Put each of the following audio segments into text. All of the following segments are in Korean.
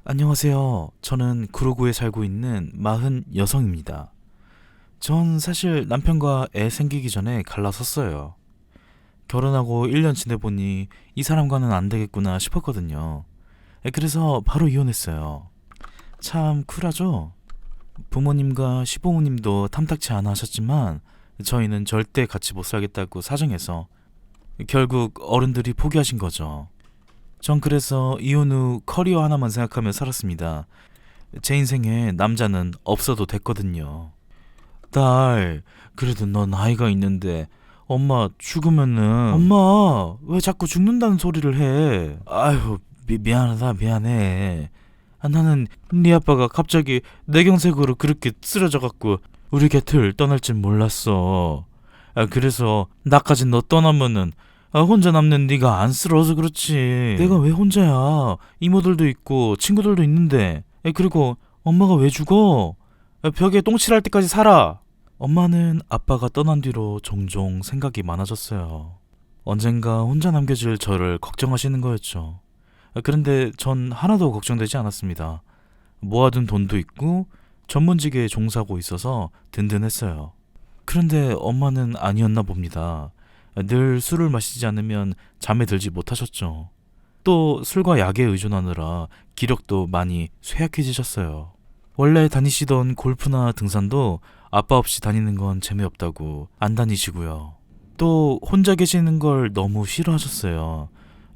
안녕하세요. 저는 구로구에 살고 있는 46입니다. 전 사실 남편과 애 생기기 전에 갈라섰어요. 결혼하고 1년 지내보니 이 사람과는 안 되겠구나 싶었거든요. 그래서 바로 이혼했어요. 참 쿨하죠? 부모님과 시부모님도 탐탁치 않아 하셨지만 저희는 절대 같이 못 살겠다고 사정해서 결국 어른들이 포기하신 거죠. 전 그래서 이혼 후 커리어 하나만 생각하며 살았습니다. 제 인생에 남자는 없어도 됐거든요. 딸, 그래도 넌 아이가 있는데 엄마 죽으면은 엄마 왜 자꾸 죽는다는 소리를 해? 아휴 미안하다 미안해. 나는 네 아빠가 갑자기 뇌경색으로 그렇게 쓰러져 갖고 우리 곁을 떠날 줄 몰랐어. 그래서 나까지 너 떠나면은 혼자 남는 네가 안쓰러워서 그렇지. 내가 왜 혼자야? 이모들도 있고 친구들도 있는데. 그리고 엄마가 왜 죽어? 벽에 똥칠할 때까지 살아. 엄마는 아빠가 떠난 뒤로 종종 생각이 많아졌어요. 언젠가 혼자 남겨질 저를 걱정하시는 거였죠. 그런데 전 하나도 걱정되지 않았습니다. 모아둔 돈도 있고 전문직에 종사하고 있어서 든든했어요. 그런데 엄마는 아니었나 봅니다. 늘 술을 마시지 않으면 잠에 들지 못하셨죠. 또 술과 약에 의존하느라 기력도 많이 쇠약해지셨어요. 원래 다니시던 골프나 등산도 아빠 없이 다니는 건 재미없다고 안 다니시고요. 또 혼자 계시는 걸 너무 싫어하셨어요.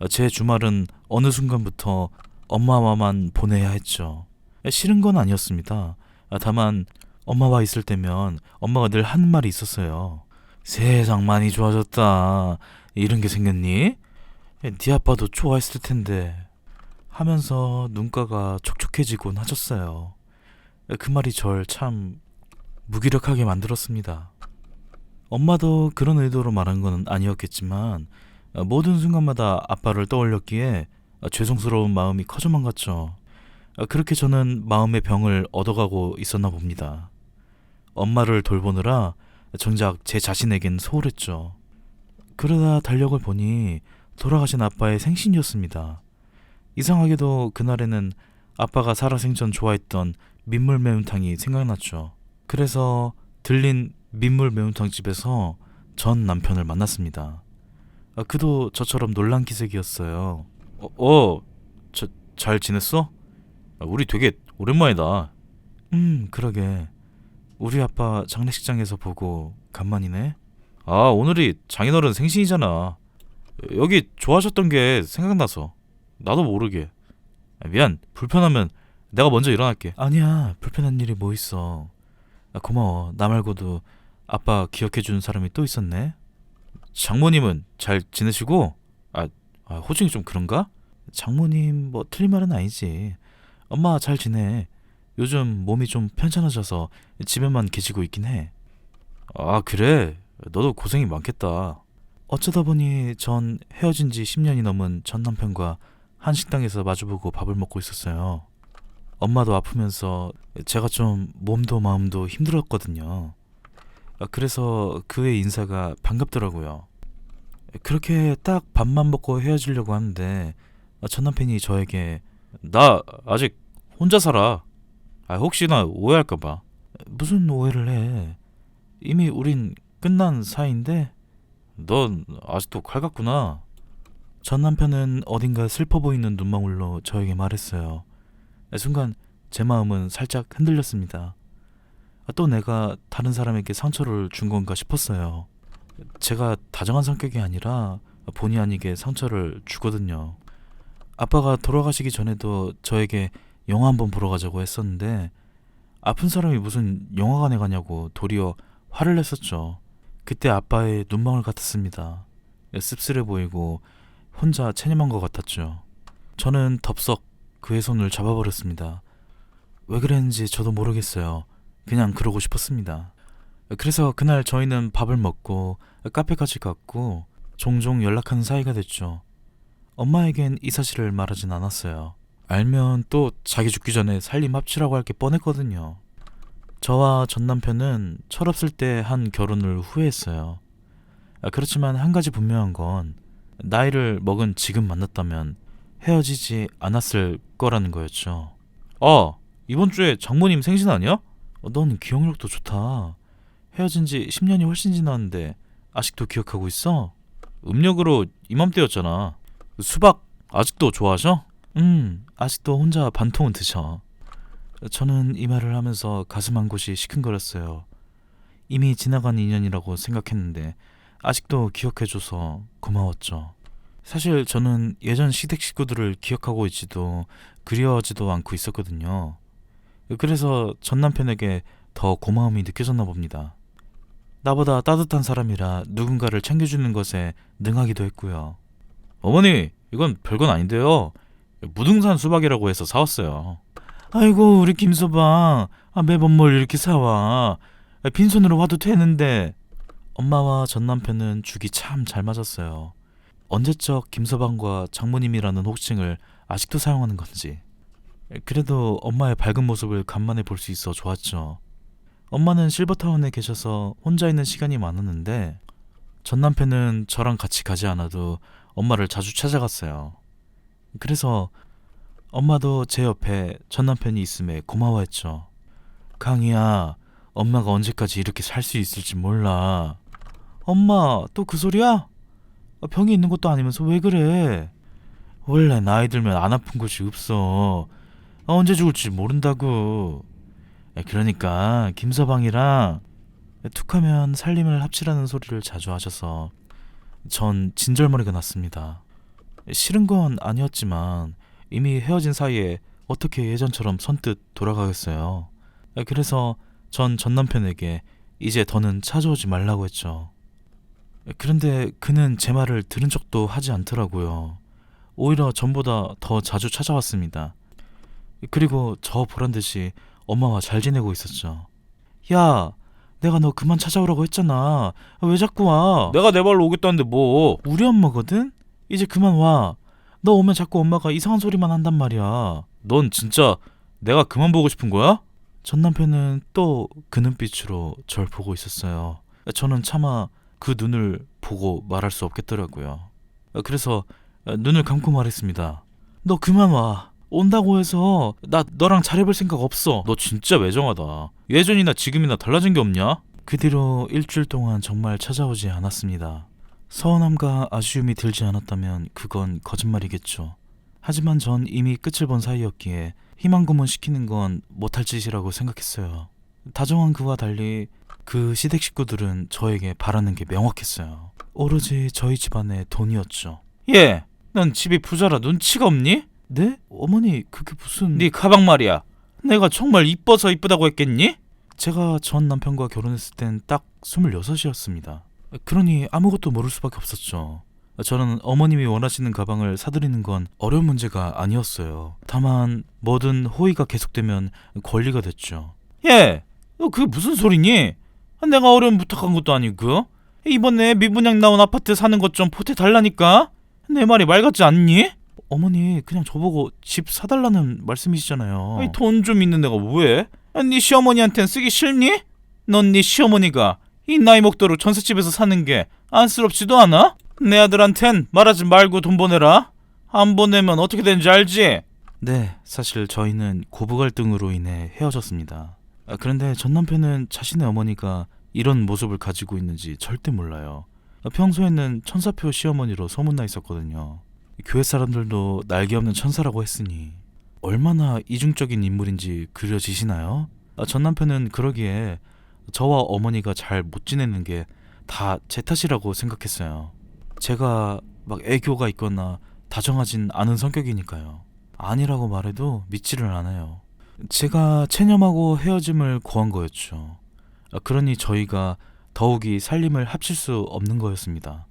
제 주말은 어느 순간부터 엄마와만 보내야 했죠. 싫은 건 아니었습니다. 다만 엄마와 있을 때면 엄마가 늘 하는 말이 있었어요. 세상 많이 좋아졌다. 이런 게 생겼니? 네 아빠도 좋아했을 텐데 하면서 눈가가 촉촉해지곤 하셨어요. 그 말이 절 참 무기력하게 만들었습니다. 엄마도 그런 의도로 말한 건 아니었겠지만 모든 순간마다 아빠를 떠올렸기에 죄송스러운 마음이 커져만 갔죠. 그렇게 저는 마음의 병을 얻어가고 있었나 봅니다. 엄마를 돌보느라 정작 제 자신에겐 소홀했죠. 그러다 달력을 보니 돌아가신 아빠의 생신이었습니다. 이상하게도 그날에는 아빠가 살아생전 좋아했던 민물 매운탕이 생각났죠. 그래서 들린 민물 매운탕 집에서 전 남편을 만났습니다. 그도 저처럼 놀란 기색이었어요. 잘 지냈어? 우리 되게 오랜만이다. 그러게. 우리 아빠 장례식장에서 보고 간만이네. 오늘이 장인어른 생신이잖아. 여기 좋아하셨던 게 생각나서. 나도 모르게. 미안, 불편하면 내가 먼저 일어날게. 아니야, 불편한 일이 뭐 있어. 고마워. 나 말고도 아빠 기억해주는 사람이 또 있었네. 장모님은 잘 지내시고? 호칭이 좀 그런가? 장모님 뭐 틀린 말은 아니지. 엄마 잘 지내. 요즘 몸이 좀 편찮아져서 집에만 계시고 있긴 해. 그래? 너도 고생이 많겠다. 어쩌다 보니 전 헤어진 지 10년이 넘은 전 남편과 한 식당에서 마주보고 밥을 먹고 있었어요. 엄마도 아프면서 제가 좀 몸도 마음도 힘들었거든요. 그래서 그의 인사가 반갑더라고요. 그렇게 딱 밥만 먹고 헤어지려고 하는데 전 남편이 저에게 나 아직 혼자 살아. 혹시나 오해할까봐. 무슨 오해를 해. 이미 우린 끝난 사이인데. 넌 아직도 칼 같구나. 전 남편은 어딘가 슬퍼 보이는 눈망울로 저에게 말했어요. 순간 제 마음은 살짝 흔들렸습니다. 또 내가 다른 사람에게 상처를 준 건가 싶었어요. 제가 다정한 성격이 아니라 본의 아니게 상처를 주거든요. 아빠가 돌아가시기 전에도 저에게 영화 한번 보러 가자고 했었는데 아픈 사람이 무슨 영화관에 가냐고 도리어 화를 냈었죠. 그때 아빠의 눈망울 같았습니다. 씁쓸해 보이고 혼자 체념한 것 같았죠. 저는 덥석 그의 손을 잡아버렸습니다. 왜 그랬는지 저도 모르겠어요. 그냥 그러고 싶었습니다. 그래서 그날 저희는 밥을 먹고 카페까지 갔고 종종 연락하는 사이가 됐죠. 엄마에겐 이 사실을 말하진 않았어요. 알면 또 자기 죽기 전에 살림 합치라고 할 게 뻔했거든요. 저와 전 남편은 철없을 때 한 결혼을 후회했어요. 그렇지만 한 가지 분명한 건 나이를 먹은 지금 만났다면 헤어지지 않았을 거라는 거였죠. 아, 이번 주에 장모님 생신 아니야? 넌 기억력도 좋다. 헤어진 지 10년이 훨씬 지났는데 아직도 기억하고 있어? 음력으로 이맘때였잖아. 수박 아직도 좋아하셔? 아직도 혼자 반통은 드셔. 저는 이 말을 하면서 가슴 한 곳이 시큰거렸어요. 이미 지나간 인연이라고 생각했는데 아직도 기억해줘서 고마웠죠. 사실 저는 예전 시댁 식구들을 기억하고 있지도 그리워하지도 않고 있었거든요. 그래서 전 남편에게 더 고마움이 느껴졌나 봅니다. 나보다 따뜻한 사람이라 누군가를 챙겨주는 것에 능하기도 했고요. 어머니, 이건 별건 아닌데요. 무등산 수박이라고 해서 사왔어요. 아이고, 우리 김서방. 매번 뭘 이렇게 사와. 빈손으로 와도 되는데. 엄마와 전 남편은 죽이 참 잘 맞았어요. 언제적 김서방과 장모님이라는 호칭을 아직도 사용하는 건지. 그래도 엄마의 밝은 모습을 간만에 볼 수 있어 좋았죠. 엄마는 실버타운에 계셔서 혼자 있는 시간이 많았는데 전 남편은 저랑 같이 가지 않아도 엄마를 자주 찾아갔어요. 그래서 엄마도 제 옆에 전 남편이 있음에 고마워했죠. 강희야, 엄마가 언제까지 이렇게 살 수 있을지 몰라. 엄마, 또 그 소리야? 병이 있는 것도 아니면서 왜 그래? 원래 나이 들면 안 아픈 곳이 없어. 언제 죽을지 모른다고. 그러니까 김서방이랑 툭하면 살림을 합치라는 소리를 자주 하셔서 전 진절머리가 났습니다. 싫은 건 아니었지만 이미 헤어진 사이에 어떻게 예전처럼 선뜻 돌아가겠어요. 그래서 전 남편에게 이제 더는 찾아오지 말라고 했죠. 그런데 그는 제 말을 들은 척도 하지 않더라고요. 오히려 전보다 더 자주 찾아왔습니다. 그리고 저 보란 듯이 엄마와 잘 지내고 있었죠. 야, 내가 너 그만 찾아오라고 했잖아. 왜 자꾸 와? 내가 내 발로 오겠다는데 뭐. 우리 엄마거든? 이제 그만 와. 너 오면 자꾸 엄마가 이상한 소리만 한단 말이야. 넌 진짜 내가 그만 보고 싶은 거야? 전 남편은 또 그 눈빛으로 절 보고 있었어요. 저는 차마 그 눈을 보고 말할 수 없겠더라고요. 그래서 눈을 감고 말했습니다. 너 그만 와. 온다고 해서 나 너랑 잘해볼 생각 없어. 너 진짜 매정하다. 예전이나 지금이나 달라진 게 없냐? 그 뒤로 일주일 동안 정말 찾아오지 않았습니다. 서운함과 아쉬움이 들지 않았다면 그건 거짓말이겠죠. 하지만 전 이미 끝을 본 사이였기에 희망 고문시키는 건 못할 짓이라고 생각했어요. 다정한 그와 달리 그 시댁 식구들은 저에게 바라는 게 명확했어요. 오로지 저희 집안의 돈이었죠. 예, 넌 집이 부자라 눈치가 없니? 네? 어머니, 그게 무슨... 네 가방 말이야. 내가 정말 이뻐서 이쁘다고 했겠니? 제가 전 남편과 결혼했을 땐 딱 26이었습니다. 그러니 아무것도 모를 수밖에 없었죠. 저는 어머님이 원하시는 가방을 사드리는 건 어려운 문제가 아니었어요. 다만 뭐든 호의가 계속되면 권리가 됐죠. 예, 너 그게 무슨 소리니? 내가 어려움 부탁한 것도 아니고 이번에 미분양 나온 아파트 사는 것 좀 보태달라니까? 내 말이 말 같지 않니? 어머니, 그냥 저보고 집 사달라는 말씀이시잖아요. 돈 좀 있는 내가 왜? 네 시어머니한텐 쓰기 싫니? 넌 네 시어머니가 이 나이 먹도록 전셋집에서 사는 게 안쓰럽지도 않아? 내 아들한텐 말하지 말고 돈 보내라. 안 보내면 어떻게 되는지 알지? 네, 사실 저희는 고부 갈등으로 인해 헤어졌습니다. 그런데 전 남편은 자신의 어머니가 이런 모습을 가지고 있는지 절대 몰라요. 평소에는 천사표 시어머니로 소문나 있었거든요. 교회 사람들도 날개 없는 천사라고 했으니 얼마나 이중적인 인물인지 그려지시나요? 전 남편은 그러기에 저와 어머니가 잘 못 지내는 게 다 제 탓이라고 생각했어요. 제가 막 애교가 있거나 다정하진 않은 성격이니까요. 아니라고 말해도 믿지를 않아요. 제가 체념하고 헤어짐을 고한 거였죠. 그러니 저희가 더욱이 살림을 합칠 수 없는 거였습니다.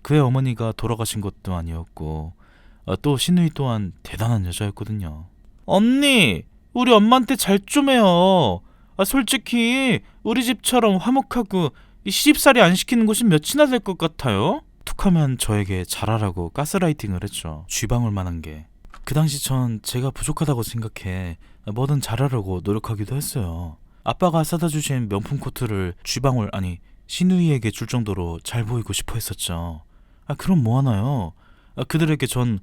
그의 어머니가 돌아가신 것도 아니었고 또 시누이 또한 대단한 여자였거든요. 언니, 우리 엄마한테 잘 좀 해요. 솔직히 우리 집처럼 화목하고 시집살이 안 시키는 곳이 몇이나 될 것 같아요? 툭하면 저에게 잘하라고 가스라이팅을 했죠. 쥐방울 만한 게. 그 당시 전 제가 부족하다고 생각해 뭐든 잘하려고 노력하기도 했어요. 아빠가 사다 주신 명품 코트를 쥐방울 아니 시누이에게 줄 정도로 잘 보이고 싶어 했었죠. 그럼 뭐하나요? 그들에게 전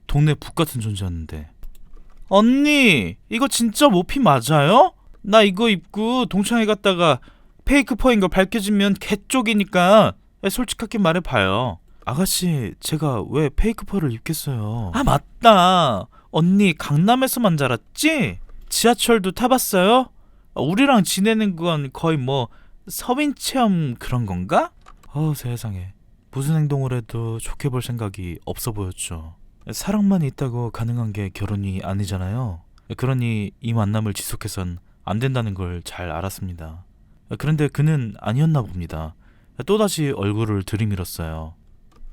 동네 북 같은 존재였는데. 언니, 이거 진짜 모피 맞아요? 나 이거 입고 동창회 갔다가 페이크 퍼인 거 밝혀지면 개쪽이니까 솔직하게 말해봐요. 아가씨, 제가 왜 페이크 퍼를 입겠어요? 아, 맞다. 언니 강남에서만 자랐지? 지하철도 타봤어요? 우리랑 지내는 건 거의 뭐 서민 체험 그런 건가? 세상에. 무슨 행동을 해도 좋게 볼 생각이 없어 보였죠. 사랑만 있다고 가능한 게 결혼이 아니잖아요. 그러니 이 만남을 지속해선 안 된다는 걸 잘 알았습니다. 그런데 그는 아니었나 봅니다. 또다시 얼굴을 들이밀었어요.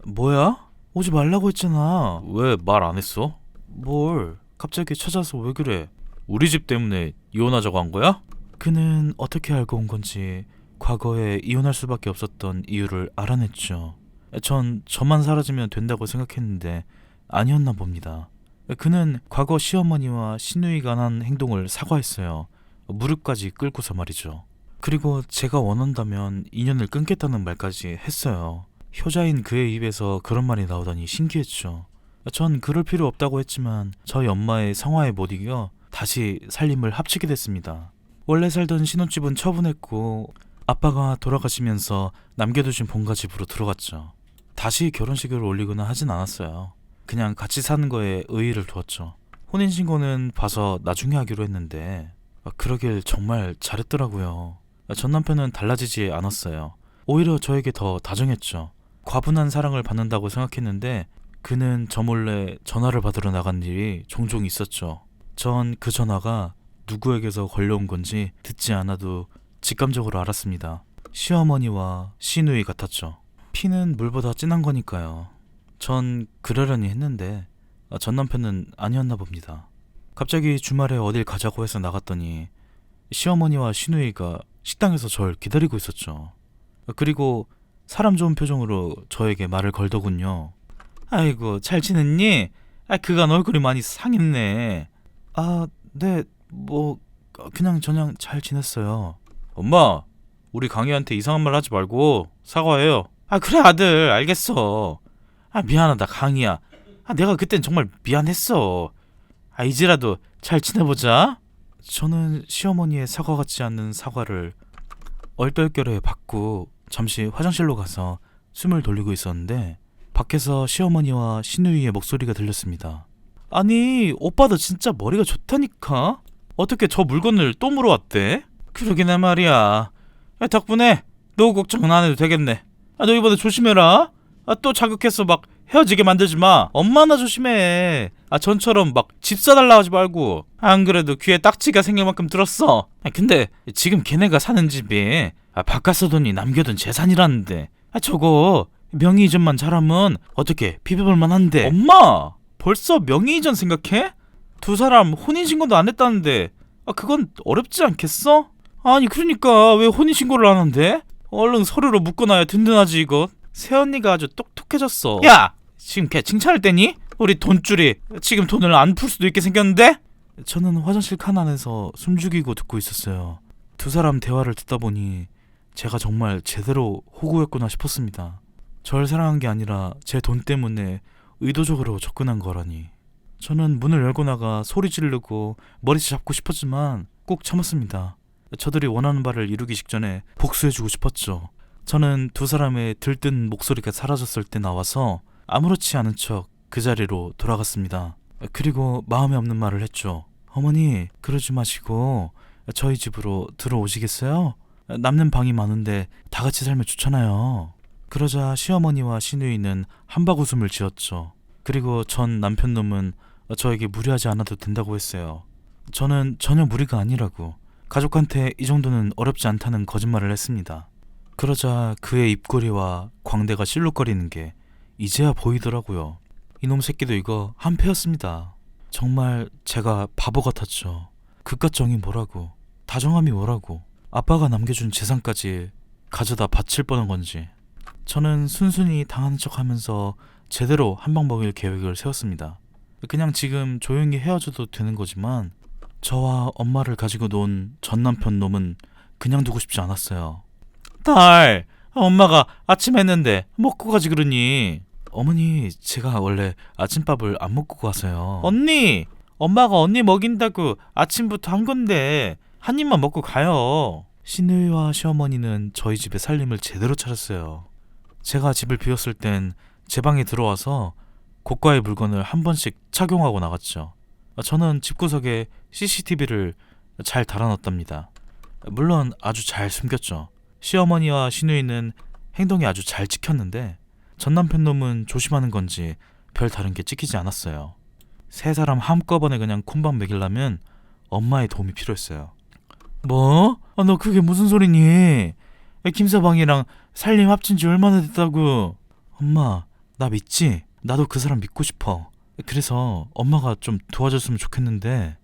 뭐야? 오지 말라고 했잖아. 왜 말 안 했어? 뭘? 갑자기 찾아서 왜 그래? 우리 집 때문에 이혼하자고 한 거야? 그는 어떻게 알고 온 건지 과거에 이혼할 수밖에 없었던 이유를 알아냈죠. 전 저만 사라지면 된다고 생각했는데 아니었나 봅니다. 그는 과거 시어머니와 시누이가 한 행동을 사과했어요. 무릎까지 꿇고서 말이죠. 그리고 제가 원한다면 인연을 끊겠다는 말까지 했어요. 효자인 그의 입에서 그런 말이 나오다니 신기했죠. 전 그럴 필요 없다고 했지만 저희 엄마의 성화에 못 이겨 다시 살림을 합치게 됐습니다. 원래 살던 신혼집은 처분했고 아빠가 돌아가시면서 남겨두신 본가 집으로 들어갔죠. 다시 결혼식을 올리거나 하진 않았어요. 그냥 같이 사는 거에 의의를 두었죠. 혼인신고는 봐서 나중에 하기로 했는데 그러길 정말 잘했더라고요. 전 남편은 달라지지 않았어요. 오히려 저에게 더 다정했죠. 과분한 사랑을 받는다고 생각했는데 그는 저 몰래 전화를 받으러 나간 일이 종종 있었죠. 전 그 전화가 누구에게서 걸려온 건지 듣지 않아도 직감적으로 알았습니다. 시어머니와 시누이 같았죠. 피는 물보다 진한 거니까요. 전 그러려니 했는데 전 남편은 아니었나 봅니다. 갑자기 주말에 어딜 가자고 해서 나갔더니 시어머니와 시누이가 식당에서 절 기다리고 있었죠. 그리고 사람 좋은 표정으로 저에게 말을 걸더군요. 아이고, 잘 지냈니? 그간 얼굴이 많이 상했네. 네, 뭐 그냥 저냥 잘 지냈어요. 엄마, 우리 강희한테 이상한 말 하지 말고 사과해요. 그래 아들, 알겠어. 미안하다 강희야. 내가 그땐 정말 미안했어. 이제라도 잘 지내보자. 저는 시어머니의 사과 같지 않는 사과를 얼떨결에 받고 잠시 화장실로 가서 숨을 돌리고 있었는데 밖에서 시어머니와 시누이의 목소리가 들렸습니다. 아니, 오빠도 진짜 머리가 좋다니까? 어떻게 저 물건을 또 물어왔대? 그러긴 말이야. 덕분에 너 걱정은 안 해도 되겠네. 너 이번에 조심해라. 또 자극해서 막 헤어지게 만들지 마. 엄마나 조심해. 전처럼 막 집 사달라 하지 말고. 안 그래도 귀에 딱지가 생길 만큼 들었어. 근데 지금 걔네가 사는 집이 바깥서 돈이 남겨둔 재산이라는데 저거 명의 이전만 잘하면 어떻게 비벼볼 만한데. 엄마, 벌써 명의 이전 생각해? 두 사람 혼인신고도 안 했다는데 그건 어렵지 않겠어? 아니 그러니까 왜 혼인신고를 안 한대? 얼른 서류로 묶어놔야 든든하지 이거. 새언니가 아주 똑똑해졌어. 야! 지금 걔 칭찬할 때니? 우리 돈줄이 지금 돈을 안 풀 수도 있게 생겼는데? 저는 화장실 칸 안에서 숨죽이고 듣고 있었어요. 두 사람 대화를 듣다 보니 제가 정말 제대로 호구였구나 싶었습니다. 절 사랑한 게 아니라 제 돈 때문에 의도적으로 접근한 거라니. 저는 문을 열고 나가 소리 지르고 머리채 잡고 싶었지만 꼭 참았습니다. 저들이 원하는 바를 이루기 직전에 복수해주고 싶었죠. 저는 두 사람의 들뜬 목소리가 사라졌을 때 나와서 아무렇지 않은 척 그 자리로 돌아갔습니다. 그리고 마음에 없는 말을 했죠. 어머니, 그러지 마시고 저희 집으로 들어오시겠어요? 남는 방이 많은데 다 같이 살면 좋잖아요. 그러자 시어머니와 시누이는 한박웃음을 지었죠. 그리고 전 남편놈은 저에게 무리하지 않아도 된다고 했어요. 저는 전혀 무리가 아니라고, 가족한테 이 정도는 어렵지 않다는 거짓말을 했습니다. 그러자 그의 입꼬리와 광대가 실룩거리는 게 이제야 보이더라고요. 이놈 새끼도 이거 한패였습니다. 정말 제가 바보 같았죠. 그깟 정이 뭐라고, 다정함이 뭐라고, 아빠가 남겨준 재산까지 가져다 바칠 뻔한 건지. 저는 순순히 당하는 척하면서 제대로 한 방 먹일 계획을 세웠습니다. 그냥 지금 조용히 헤어져도 되는 거지만 저와 엄마를 가지고 논 전 남편 놈은 그냥 두고 싶지 않았어요. 딸, 엄마가 아침 했는데 먹고 가지 그러니. 어머니, 제가 원래 아침밥을 안 먹고 가서요. 언니, 엄마가 언니 먹인다고 아침부터 한 건데 한 입만 먹고 가요. 시누이와 시어머니는 저희 집에 살림을 제대로 차렸어요. 제가 집을 비웠을 땐 제 방에 들어와서 고가의 물건을 한 번씩 착용하고 나갔죠. 저는 집구석에 CCTV를 잘 달아놨답니다. 물론 아주 잘 숨겼죠. 시어머니와 시누이는 행동이 아주 잘 찍혔는데 전 남편 놈은 조심하는 건지 별 다른 게 찍히지 않았어요. 세 사람 한꺼번에 그냥 콩밥 먹이려면 엄마의 도움이 필요했어요. 뭐? 너 그게 무슨 소리니? 김서방이랑 살림 합친 지 얼마나 됐다고? 엄마, 나 믿지? 나도 그 사람 믿고 싶어. 그래서 엄마가 좀 도와줬으면 좋겠는데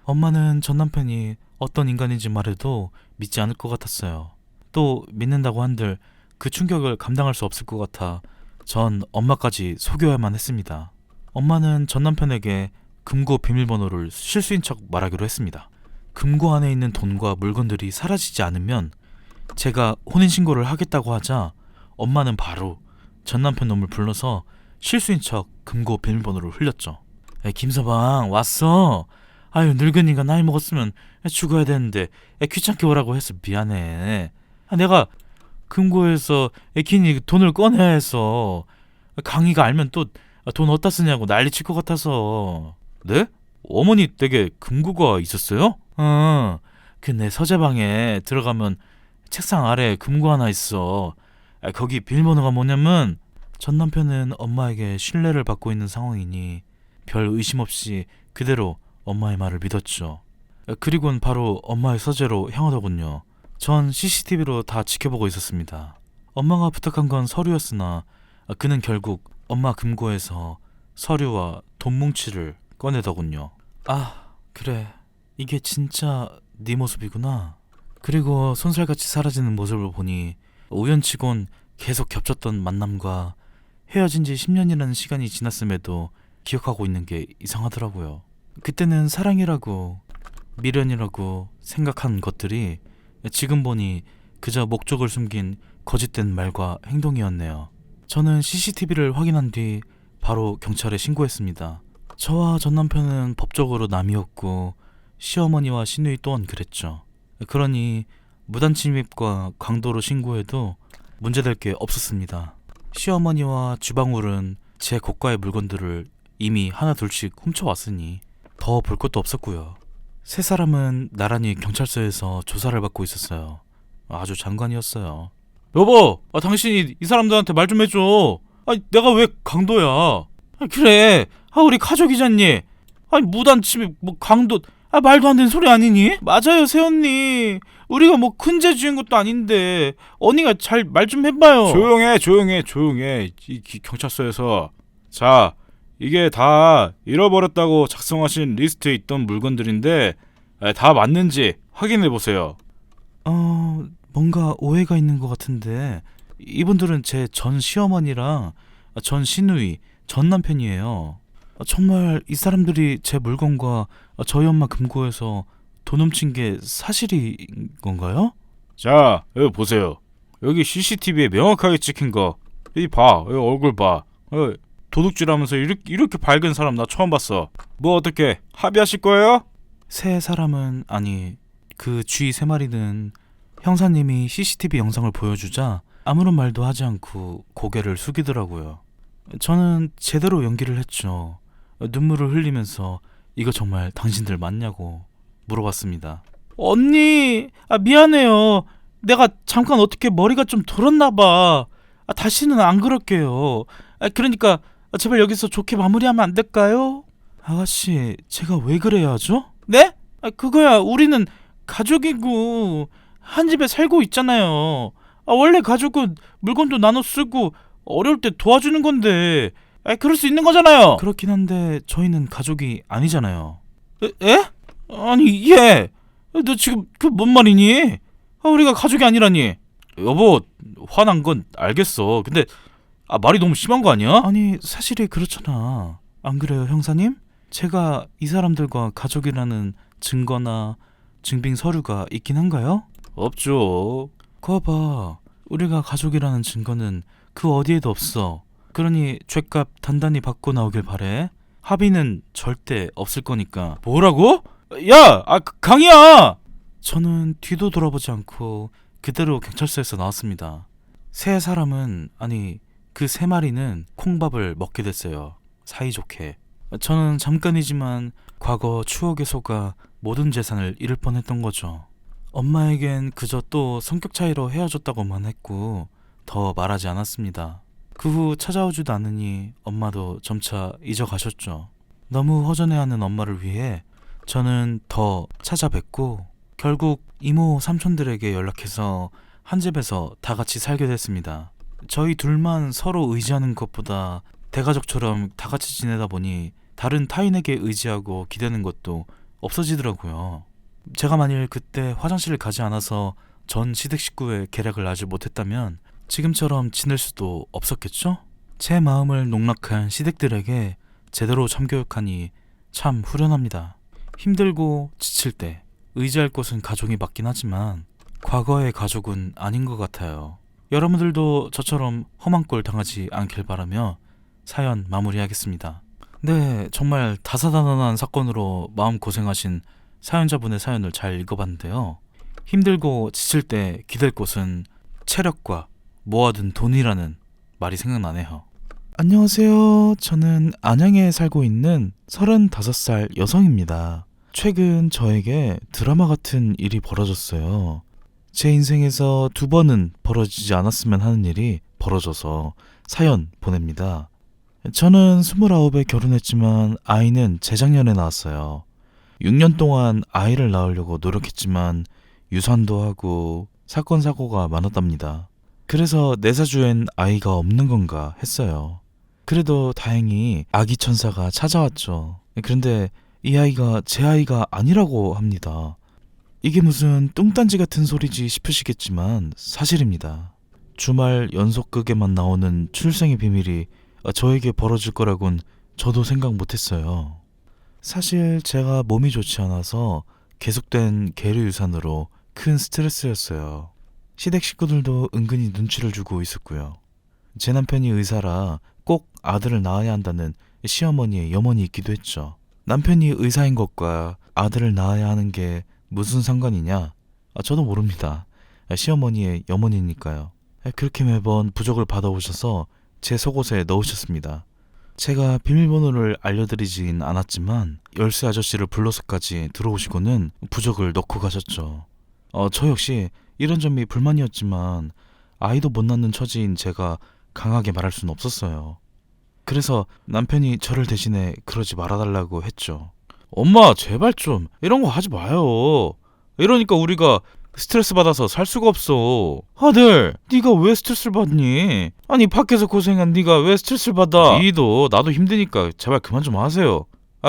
엄마는 전 남편이 어떤 인간인지 말해도 믿지 않을 것 같았어요. 또 믿는다고 한들 그 충격을 감당할 수 없을 것 같아 전 엄마까지 속여야만 했습니다. 엄마는 전 남편에게 금고 비밀번호를 실수인 척 말하기로 했습니다. 금고 안에 있는 돈과 물건들이 사라지지 않으면 제가 혼인신고를 하겠다고 하자 엄마는 바로 전 남편 놈을 불러서 실수인 척 금고 비밀번호를 흘렸죠. 김서방 왔어. 아유 늙은이가 나이 먹었으면 죽어야 되는데 귀찮게 오라고 해서 미안해. 내가 금고에서 괜히 돈을 꺼내야 해서 강희가 알면 또 돈 어디다 쓰냐고 난리칠 것 같아서. 네? 어머니 댁에 금고가 있었어요? 그 내 서재방에 들어가면 책상 아래에 금고 하나 있어. 거기 비밀번호가 뭐냐면 전 남편은 엄마에게 신뢰를 받고 있는 상황이니 별 의심 없이 그대로 엄마의 말을 믿었죠. 그리고는 바로 엄마의 서재로 향하더군요. 전 CCTV로 다 지켜보고 있었습니다. 엄마가 부탁한 건 서류였으나 그는 결국 엄마 금고에서 서류와 돈 뭉치를 꺼내더군요. 아, 그래. 이게 진짜 네 모습이구나. 그리고 손살같이 사라지는 모습을 보니 우연치곤 계속 겹쳤던 만남과 헤어진 지 10년이라는 시간이 지났음에도 기억하고 있는 게 이상하더라고요. 그때는 사랑이라고 미련이라고 생각한 것들이 지금 보니 그저 목적을 숨긴 거짓된 말과 행동이었네요. 저는 CCTV를 확인한 뒤 바로 경찰에 신고했습니다. 저와 전 남편은 법적으로 남이었고 시어머니와 시누이 또한 그랬죠. 그러니 무단 침입과 강도로 신고해도 문제될 게 없었습니다. 시어머니와 주방울은 제 고가의 물건들을 이미 하나 둘씩 훔쳐왔으니 더 볼 것도 없었고요. 세 사람은 나란히 경찰서에서 조사를 받고 있었어요. 아주 장관이었어요. 여보, 당신이 이 사람들한테 말 좀 해줘. 내가 왜 강도야? 그래, 우리 가족이잖니. 무단 침입, 강도, 말도 안 되는 소리 아니니? 맞아요, 새언니. 우리가 큰 죄 지은 것도 아닌데 언니가 잘 말 좀 해봐요. 조용해. 이 경찰서에서. 자, 이게 다 잃어버렸다고 작성하신 리스트에 있던 물건들인데 다 맞는지 확인해보세요. 뭔가 오해가 있는 것 같은데 이분들은 제 전 시어머니랑 전 시누이, 전 남편이에요. 정말 이 사람들이 제 물건과 저희 엄마 금고에서 돈 훔친 게 사실인 건가요? 자, 여기 보세요. 여기 CCTV에 명확하게 찍힌 거. 여기 얼굴 봐. 도둑질하면서 이렇게 밝은 사람 나 처음 봤어. 어떻게 합의하실 거예요? 세 사람은 아니 그 쥐 세 마리는 형사님이 CCTV 영상을 보여주자 아무런 말도 하지 않고 고개를 숙이더라고요. 저는 제대로 연기를 했죠. 눈물을 흘리면서 이거 정말 당신들 맞냐고 물어봤습니다. 언니, 미안해요. 내가 잠깐 어떻게 머리가 좀 돌았나 봐. 다시는 안 그럴게요. 그러니까 제발 여기서 좋게 마무리하면 안 될까요? 아가씨, 제가 왜 그래야 하죠? 네? 그거야 우리는 가족이고 한 집에 살고 있잖아요. 원래 가족은 물건도 나눠 쓰고 어려울 때 도와주는 건데 그럴 수 있는 거잖아요. 그렇긴 한데 저희는 가족이 아니잖아요. 에? 아니 얘, 너 지금 그 뭔 말이니? 우리가 가족이 아니라니. 여보, 화난 건 알겠어. 근데 말이 너무 심한 거 아니야? 아니 사실이 그렇잖아. 안 그래요 형사님? 제가 이 사람들과 가족이라는 증거나 증빙 서류가 있긴 한가요? 없죠. 그거 봐, 우리가 가족이라는 증거는 그 어디에도 없어. 그러니 죗값 단단히 받고 나오길 바래. 합의는 절대 없을 거니까. 뭐라고? 야, 강이야. 저는 뒤도 돌아보지 않고 그대로 경찰서에서 나왔습니다. 세 사람은, 아니 그 세 마리는 콩밥을 먹게 됐어요. 사이좋게. 저는 잠깐이지만 과거 추억에 속아 모든 재산을 잃을 뻔했던 거죠. 엄마에겐 그저 또 성격 차이로 헤어졌다고만 했고 더 말하지 않았습니다. 그 후 찾아오지도 않으니 엄마도 점차 잊어가셨죠. 너무 허전해하는 엄마를 위해 저는 더 찾아뵙고 결국 이모 삼촌들에게 연락해서 한 집에서 다 같이 살게 됐습니다. 저희 둘만 서로 의지하는 것보다 대가족처럼 다 같이 지내다 보니 다른 타인에게 의지하고 기대는 것도 없어지더라고요. 제가 만일 그때 화장실을 가지 않아서 전 시댁 식구의 계략을 알지 못했다면 지금처럼 지낼 수도 없었겠죠? 제 마음을 농락한 시댁들에게 제대로 참교육하니 참 후련합니다. 힘들고 지칠 때 의지할 곳은 가족이 맞긴 하지만 과거의 가족은 아닌 것 같아요. 여러분들도 저처럼 험한 꼴 당하지 않길 바라며 사연 마무리하겠습니다. 네, 정말 다사다난한 사건으로 마음고생하신 사연자분의 사연을 잘 읽어봤는데요. 힘들고 지칠 때 기댈 곳은 체력과 모아둔 돈이라는 말이 생각나네요. 안녕하세요. 저는 안양에 살고 있는 35살 여성입니다. 최근 저에게 드라마 같은 일이 벌어졌어요. 제 인생에서 2번은 벌어지지 않았으면 하는 일이 벌어져서 사연 보냅니다. 저는 29에 결혼했지만 아이는 재작년에 낳았어요. 6년 동안 아이를 낳으려고 노력했지만 유산도 하고 사건 사고가 많았답니다. 그래서 내사주엔 아이가 없는 건가 했어요. 그래도 다행히 아기 천사가 찾아왔죠. 그런데 이 아이가 제 아이가 아니라고 합니다. 이게 무슨 뚱딴지 같은 소리지 싶으시겠지만 사실입니다. 주말 연속극에만 나오는 출생의 비밀이 저에게 벌어질 거라곤 저도 생각 못했어요. 사실 제가 몸이 좋지 않아서 계속된 계류 유산으로 큰 스트레스였어요. 시댁 식구들도 은근히 눈치를 주고 있었고요. 제 남편이 의사라 꼭 아들을 낳아야 한다는 시어머니의 염원이 있기도 했죠. 남편이 의사인 것과 아들을 낳아야 하는 게 무슨 상관이냐? 저도 모릅니다. 시어머니의 염원이니까요. 그렇게 매번 부적을 받아오셔서 제 속옷에 넣으셨습니다. 제가 비밀번호를 알려드리진 않았지만 열쇠 아저씨를 불러서까지 들어오시고는 부적을 넣고 가셨죠. 저 역시 이런 점이 불만이었지만 아이도 못 낳는 처지인 제가 강하게 말할 수는 없었어요. 그래서 남편이 저를 대신해 그러지 말아달라고 했죠. 엄마, 제발 좀 이런 거 하지 마요. 이러니까 우리가 스트레스 받아서 살 수가 없어. 아들, 네가 왜 스트레스를 받니? 아니, 밖에서 고생한 네가 왜 스트레스를 받아? 니도 나도 힘드니까 제발 그만 좀 하세요.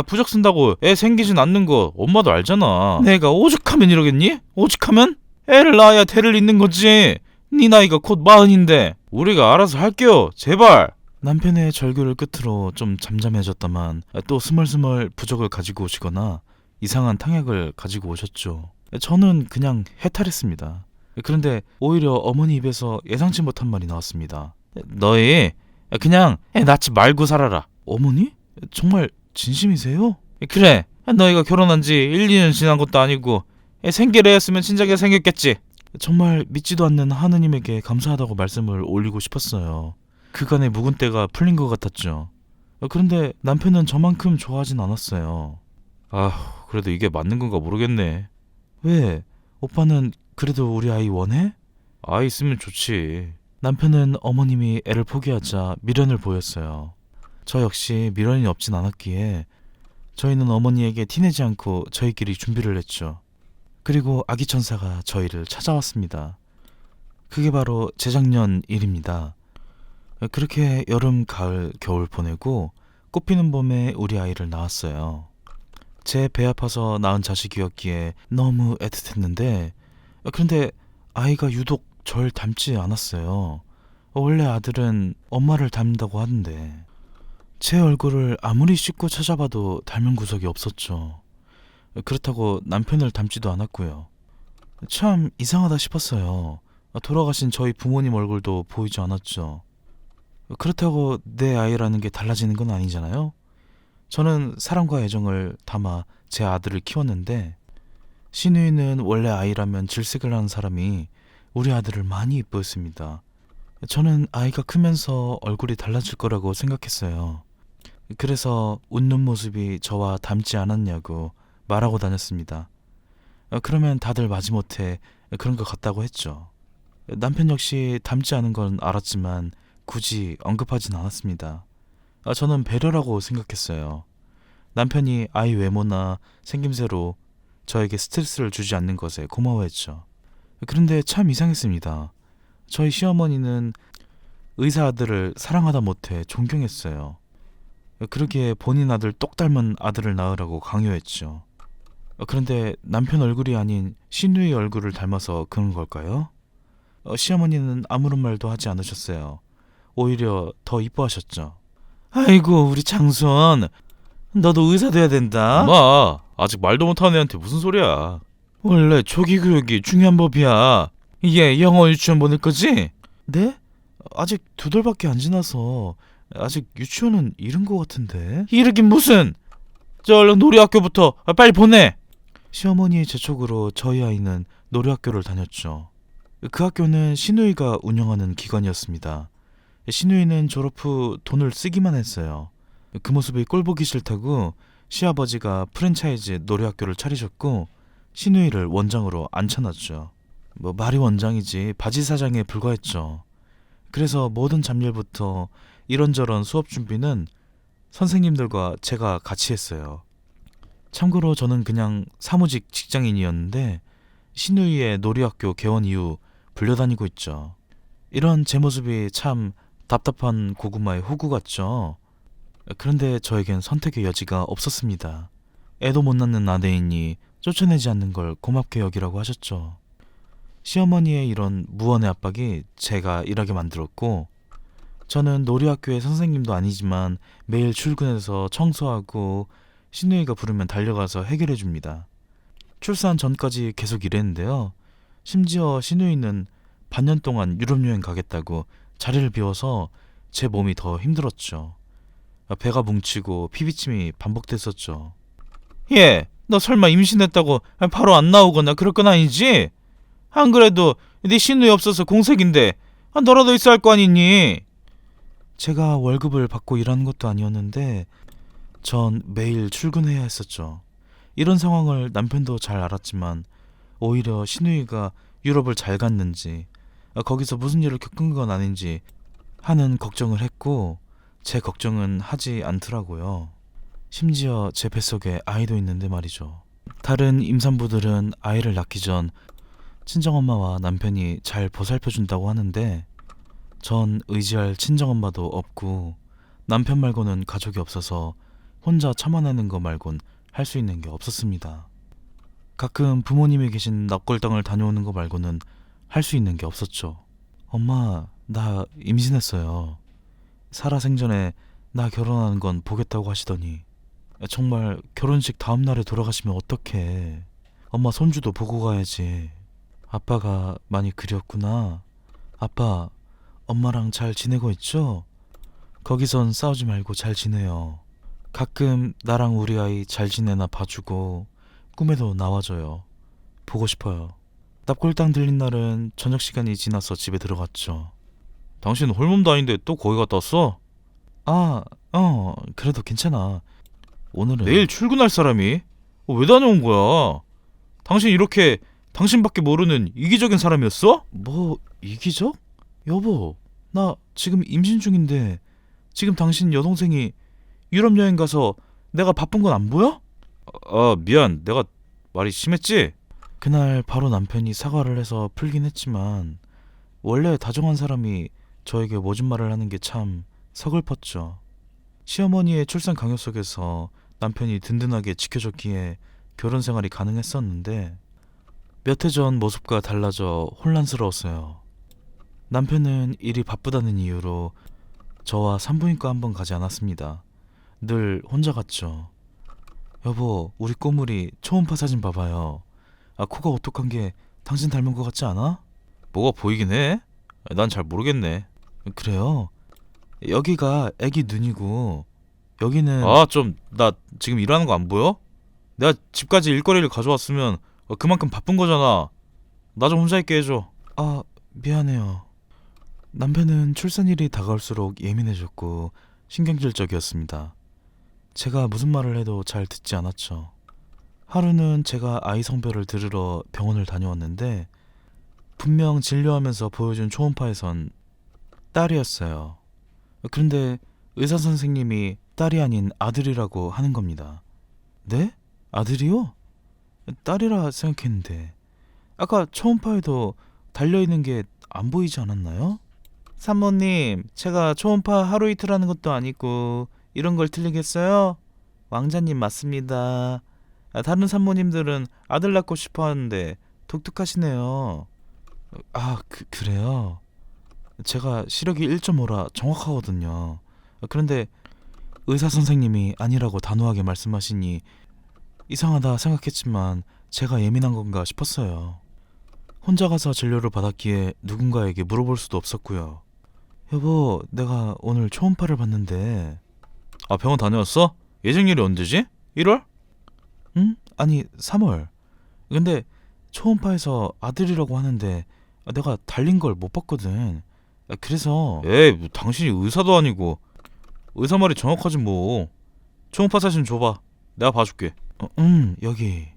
부적 쓴다고 애 생기진 않는 거 엄마도 알잖아. 내가 오죽하면 이러겠니? 오죽하면? 애를 낳아야 대를 잇는 거지. 네 나이가 곧 40인데. 우리가 알아서 할게요. 제발. 남편의 절규를 끝으로 좀 잠잠해졌다만 또 스멀스멀 부적을 가지고 오시거나 이상한 탕약을 가지고 오셨죠. 저는 그냥 해탈했습니다. 그런데 오히려 어머니 입에서 예상치 못한 말이 나왔습니다. 너희 그냥 애 낳지 말고 살아라. 어머니? 정말 진심이세요? 그래, 너희가 결혼한 지 1, 2년 지난 것도 아니고 애 생기려 했으면 진작에 생겼겠지. 정말 믿지도 않는 하느님에게 감사하다고 말씀을 올리고 싶었어요. 그간의 묵은 때가 풀린 것 같았죠. 그런데 남편은 저만큼 좋아하진 않았어요. 그래도 이게 맞는 건가 모르겠네. 왜? 오빠는 그래도 우리 아이 원해? 아이 있으면 좋지. 남편은 어머님이 애를 포기하자 미련을 보였어요. 저 역시 미련이 없진 않았기에 저희는 어머니에게 티내지 않고 저희끼리 준비를 했죠. 그리고 아기 천사가 저희를 찾아왔습니다. 그게 바로 재작년 일입니다. 그렇게 여름, 가을, 겨울 보내고 꽃피는 봄에 우리 아이를 낳았어요. 제 배 아파서 낳은 자식이었기에 너무 애틋했는데 그런데 아이가 유독 절 닮지 않았어요. 원래 아들은 엄마를 닮는다고 하던데 제 얼굴을 아무리 씻고 찾아봐도 닮은 구석이 없었죠. 그렇다고 남편을 닮지도 않았고요. 참 이상하다 싶었어요. 돌아가신 저희 부모님 얼굴도 보이지 않았죠. 그렇다고 내 아이라는 게 달라지는 건 아니잖아요. 저는 사랑과 애정을 담아 제 아들을 키웠는데 신우이는 원래 아이라면 질색을 하는 사람이 우리 아들을 많이 이뻐했습니다. 저는 아이가 크면서 얼굴이 달라질 거라고 생각했어요. 그래서 웃는 모습이 저와 닮지 않았냐고 말하고 다녔습니다. 그러면 다들 마지못해 그런 것 같다고 했죠. 남편 역시 닮지 않은 건 알았지만 굳이 언급하진 않았습니다. 저는 배려라고 생각했어요. 남편이 아이 외모나 생김새로 저에게 스트레스를 주지 않는 것에 고마워했죠. 그런데 참 이상했습니다. 저희 시어머니는 의사 아들을 사랑하다 못해 존경했어요. 그러기에 본인 아들 똑 닮은 아들을 낳으라고 강요했죠. 그런데 남편 얼굴이 아닌 신우의 얼굴을 닮아서 그런 걸까요? 시어머니는 아무런 말도 하지 않으셨어요. 오히려 더 이뻐하셨죠. 아이고 우리 장손, 너도 의사 돼야 된다. 엄마, 아직 말도 못하는 애한테 무슨 소리야? 원래 조기 교육이 중요한 법이야. 얘 영어 유치원 보낼 거지? 네? 아직 2달밖에 안 지나서 아직 유치원은 이른 것 같은데. 이르긴 무슨! 저 얼른 놀이학교부터 빨리 보내! 시어머니의 재촉으로 저희 아이는 놀이학교를 다녔죠. 그 학교는 신우이가 운영하는 기관이었습니다. 신우이는 졸업 후 돈을 쓰기만 했어요. 그 모습이 꼴보기 싫다고 시아버지가 프랜차이즈 놀이학교를 차리셨고 신우이를 원장으로 앉혀놨죠. 뭐 말이 원장이지 바지 사장에 불과했죠. 그래서 모든 잡일부터 이런저런 수업 준비는 선생님들과 제가 같이 했어요. 참고로 저는 그냥 사무직 직장인이었는데 신우이의 놀이학교 개원 이후 불려다니고 있죠. 이런 제 모습이 참 답답한 고구마의 호구 같죠. 그런데 저에겐 선택의 여지가 없었습니다. 애도 못 낳는 아내이니 쫓아내지 않는 걸 고맙게 여기라고 하셨죠. 시어머니의 이런 무언의 압박이 제가 일하게 만들었고 저는 놀이학교의 선생님도 아니지만 매일 출근해서 청소하고 신우이가 부르면 달려가서 해결해 줍니다. 출산 전까지 계속 일했는데요. 심지어 신우이는 반년 동안 유럽 여행 가겠다고 자리를 비워서 제 몸이 더 힘들었죠. 배가 뭉치고 피비침이 반복됐었죠. 얘, 너 설마 임신했다고 바로 안 나오거나 그럴 건 아니지? 안 그래도 네 신우이 없어서 공색인데 너라도 있어야 할 거 아니니? 제가 월급을 받고 일하는 것도 아니었는데 전 매일 출근해야 했었죠. 이런 상황을 남편도 잘 알았지만 오히려 신우이가 유럽을 잘 갔는지 거기서 무슨 일을 겪은 건 아닌지 하는 걱정을 했고 제 걱정은 하지 않더라고요. 심지어 제 뱃속에 아이도 있는데 말이죠. 다른 임산부들은 아이를 낳기 전 친정엄마와 남편이 잘 보살펴준다고 하는데 전 의지할 친정엄마도 없고 남편 말고는 가족이 없어서 혼자 참아내는 거 말곤 할 수 있는 게 없었습니다. 가끔 부모님이 계신 납골당을 다녀오는 거 말고는 할 수 있는 게 없었죠. 엄마, 나 임신했어요. 살아생전에 나 결혼하는 건 보겠다고 하시더니 정말 결혼식 다음 날에 돌아가시면 어떡해. 엄마 손주도 보고 가야지. 아빠가 많이 그리웠구나. 아빠, 엄마랑 잘 지내고 있죠? 거기선 싸우지 말고 잘 지내요. 가끔 나랑 우리 아이 잘 지내나 봐주고 꿈에도 나와줘요. 보고 싶어요. 납골당 들린 날은 저녁 시간이 지나서 집에 들어갔죠. 당신 홀몸도 아닌데 또 거기 갔다 왔어? 그래도 괜찮아. 오늘은 내일 출근할 사람이? 왜 다녀온 거야? 당신 이렇게 당신밖에 모르는 이기적인 사람이었어? 뭐 이기적? 여보, 나 지금 임신 중인데 지금 당신 여동생이 유럽 여행 가서 내가 바쁜 건 안 보여? 미안. 내가 말이 심했지? 그날 바로 남편이 사과를 해서 풀긴 했지만 원래 다정한 사람이 저에게 모진 말을 하는 게 참 서글펐죠. 시어머니의 출산 강요 속에서 남편이 든든하게 지켜줬기에 결혼 생활이 가능했었는데 몇 해 전 모습과 달라져 혼란스러웠어요. 남편은 일이 바쁘다는 이유로 저와 산부인과 한번 가지 않았습니다. 늘 혼자 갔죠. 여보, 우리 꼬물이 초음파 사진 봐봐요. 코가 오똑한 게 당신 닮은 것 같지 않아? 뭐가 보이긴 해? 난 잘 모르겠네. 그래요? 여기가 애기 눈이고 여기는 좀 나 지금 일하는 거 안 보여? 내가 집까지 일거리를 가져왔으면 그만큼 바쁜 거잖아. 나 좀 혼자 있게 해줘. 미안해요. 남편은 출산일이 다가올수록 예민해졌고 신경질적이었습니다. 제가 무슨 말을 해도 잘 듣지 않았죠. 하루는 제가 아이 성별을 들으러 병원을 다녀왔는데 분명 진료하면서 보여준 초음파에선 딸이었어요. 그런데 의사 선생님이 딸이 아닌 아들이라고 하는 겁니다. 네? 아들이요? 딸이라 생각했는데 아까 초음파에도 달려있는 게 안 보이지 않았나요? 산모님, 제가 초음파 하루 이틀 하는 것도 아니고 이런 걸 틀리겠어요? 왕자님 맞습니다. 다른 산모님들은 아들 낳고 싶어 하는데 독특하시네요. 그래요? 제가 시력이 1.5라 정확하거든요. 그런데 의사 선생님이 아니라고 단호하게 말씀하시니 이상하다 생각했지만 제가 예민한 건가 싶었어요. 혼자 가서 진료를 받았기에 누군가에게 물어볼 수도 없었고요. 여보, 내가 오늘 초음파를 봤는데. 병원 다녀왔어? 예정일이 언제지? 1월? 응? 아니 3월. 근데 초음파에서 아들이라고 하는데 내가 달린 걸 못 봤거든. 그래서 에이, 뭐 당신이 의사도 아니고. 의사 말이 정확하지 뭐. 초음파 사진 줘봐. 내가 봐줄게. 여기.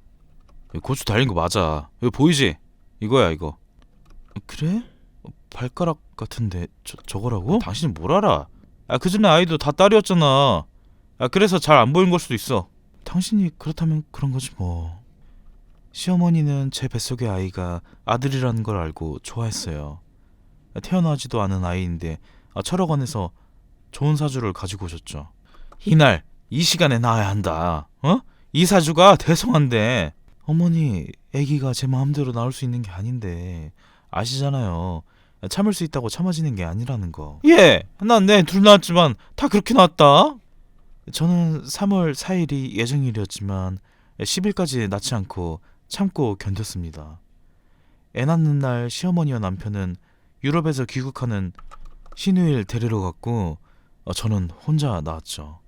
고추 달린 거 맞아. 여기 보이지? 이거야 이거. 그래? 발가락 같은데 저거라고? 당신이 뭘 알아? 그 전에 아이도 다 딸이었잖아. 그래서 잘 안 보인 걸 수도 있어. 당신이 그렇다면 그런 거지 뭐. 시어머니는 제 뱃속의 아이가 아들이라는 걸 알고 좋아했어요. 태어나지도 않은 아이인데 철학원에서 좋은 사주를 가지고 오셨죠. 이날 이 시간에 나와야 한다. 이 사주가 대성한데. 어머니, 아기가 제 마음대로 나올 수 있는 게 아닌데 아시잖아요. 참을 수 있다고 참아지는 게 아니라는 거. 난 내 둘 낳았지만 다 그렇게 낳았다. 저는 3월 4일이 예정일이었지만 10일까지 낳지 않고 참고 견뎠습니다. 애 낳는 날 시어머니와 남편은 유럽에서 귀국하는 신우일 데리러 갔고 저는 혼자 낳았죠.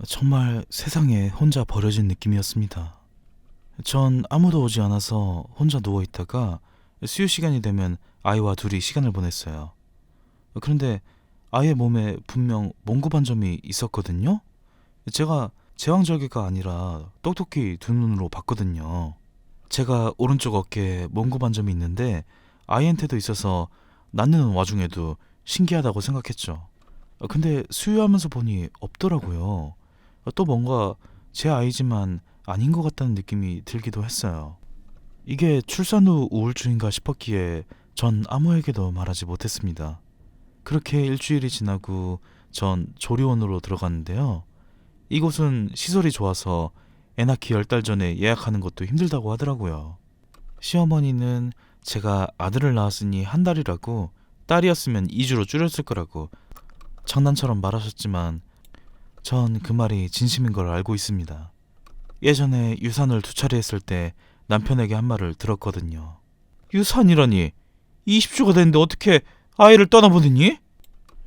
정말 세상에 혼자 버려진 느낌이었습니다. 전 아무도 오지 않아서 혼자 누워있다가 수유 시간이 되면 아이와 둘이 시간을 보냈어요. 그런데 아이의 몸에 분명 몽고 반점이 있었거든요. 제가 제왕절개가 아니라 똑똑히 두 눈으로 봤거든요. 제가 오른쪽 어깨에 몽고 반점이 있는데 아이한테도 있어서 낳는 와중에도 신기하다고 생각했죠. 근데 수유하면서 보니 없더라고요. 또 뭔가 제 아이지만 아닌 것 같다는 느낌이 들기도 했어요. 이게 출산 후 우울증인가 싶었기에 전 아무에게도 말하지 못했습니다. 그렇게 일주일이 지나고 전 조리원으로 들어갔는데요. 이곳은 시설이 좋아서 애 낳기 10달 전에 예약하는 것도 힘들다고 하더라고요. 시어머니는 제가 아들을 낳았으니 한 달이라고 딸이었으면 2주로 줄였을 거라고 장난처럼 말하셨지만 전 그 말이 진심인 걸 알고 있습니다. 예전에 유산을 2차례 했을 때 남편에게 한 말을 들었거든요. 유산이라니 20주가 됐는데 어떻게 아이를 떠나보느니?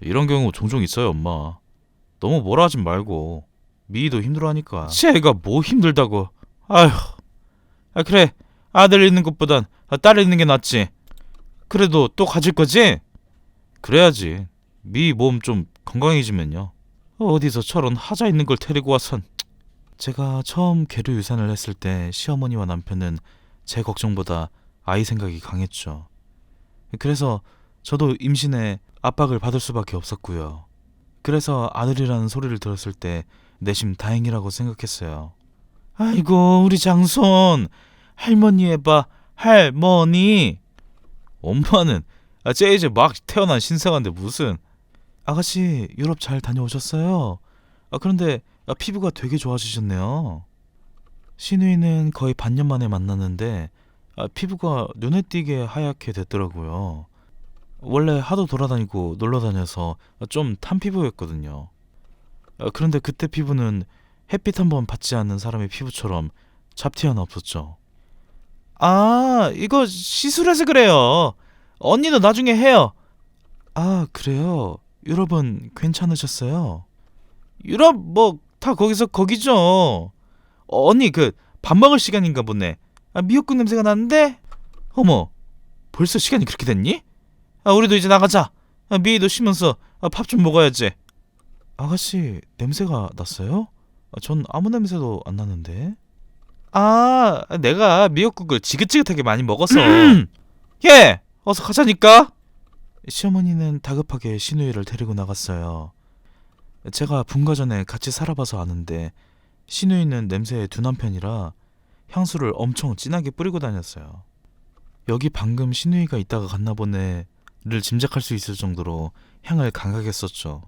이런 경우 종종 있어요, 엄마. 너무 뭐라 하진 말고. 미희도 힘들어하니까. 쟤가 뭐 힘들다고. 아휴. 그래, 아들 있는 것보단 딸 있는 게 낫지. 그래도 또 가질 거지? 그래야지. 미희 몸 좀 건강해지면요. 어디서 저런 하자 있는 걸 데리고 와선. 제가 처음 계류 유산을 했을 때 시어머니와 남편은 제 걱정보다 아이 생각이 강했죠. 그래서 저도 임신에 압박을 받을 수밖에 없었고요. 그래서 아들이라는 소리를 들었을 때 내심 다행이라고 생각했어요. 아이고, 우리 장손. 할머니 해봐. 할머니. 엄마는 쟤 이제 막 태어난 신생아인데 무슨. 아가씨, 유럽 잘 다녀오셨어요? 그런데 피부가 되게 좋아지셨네요. 신우이는 거의 반년 만에 만났는데 피부가 눈에 띄게 하얗게 됐더라고요. 원래 하도 돌아다니고 놀러다녀서 좀 탄 피부였거든요. 그런데 그때 피부는 햇빛 한번 받지 않는 사람의 피부처럼 잡티 하나 없었죠. 이거 시술해서 그래요. 언니도 나중에 해요. 그래요? 유럽은 괜찮으셨어요? 유럽 뭐 다 거기죠. 언니 그 밥 먹을 시간인가 보네. 미역국 냄새가 나는데? 어머, 벌써 시간이 그렇게 됐니? 우리도 이제 나가자. 미희도 쉬면서 밥 좀 먹어야지. 아가씨, 냄새가 났어요? 전 아무 냄새도 안 나는데. 내가 미역국을 지긋지긋하게 많이 먹어서. 예, 어서 가자니까. 시어머니는 다급하게 신우이를 데리고 나갔어요. 제가 분가 전에 같이 살아봐서 아는데 신우이는 냄새에 둔한 편이라 향수를 엄청 진하게 뿌리고 다녔어요. 여기 방금 신우이가 있다가 갔나 보네를 짐작할 수 있을 정도로 향을 강하게 썼죠.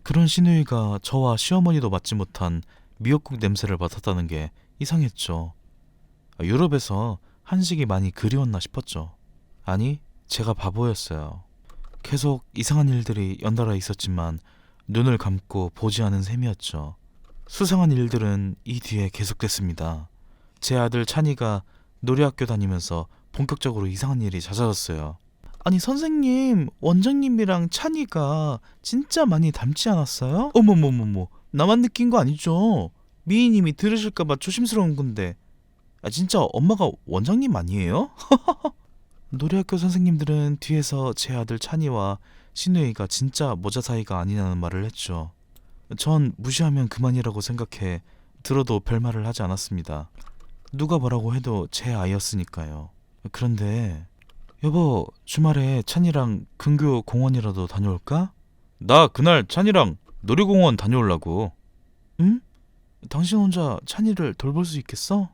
그런 신우이가 저와 시어머니도 맡지 못한 미역국 냄새를 맡았다는 게 이상했죠. 유럽에서 한식이 많이 그리웠나 싶었죠. 아니, 제가 바보였어요. 계속 이상한 일들이 연달아 있었지만 눈을 감고 보지 않은 셈이었죠. 수상한 일들은 이 뒤에 계속됐습니다. 제 아들 찬이가 놀이학교 다니면서 본격적으로 이상한 일이 잦아졌어요. 아니 선생님, 원장님이랑 찬이가 진짜 많이 닮지 않았어요? 어머머머머, 나만 느낀 거 아니죠? 미희님이 들으실까봐 조심스러운 건데. 진짜 엄마가 원장님 아니에요? 놀이학교 선생님들은 뒤에서 제 아들 찬이와 신우이가 진짜 모자 사이가 아니냐는 말을 했죠. 전 무시하면 그만이라고 생각해 들어도 별말을 하지 않았습니다. 누가 뭐라고 해도 제 아이였으니까요. 그런데 여보, 주말에 찬이랑 근교 공원이라도 다녀올까? 나 그날 찬이랑 놀이공원 다녀오려고. 응? 당신 혼자 찬이를 돌볼 수 있겠어?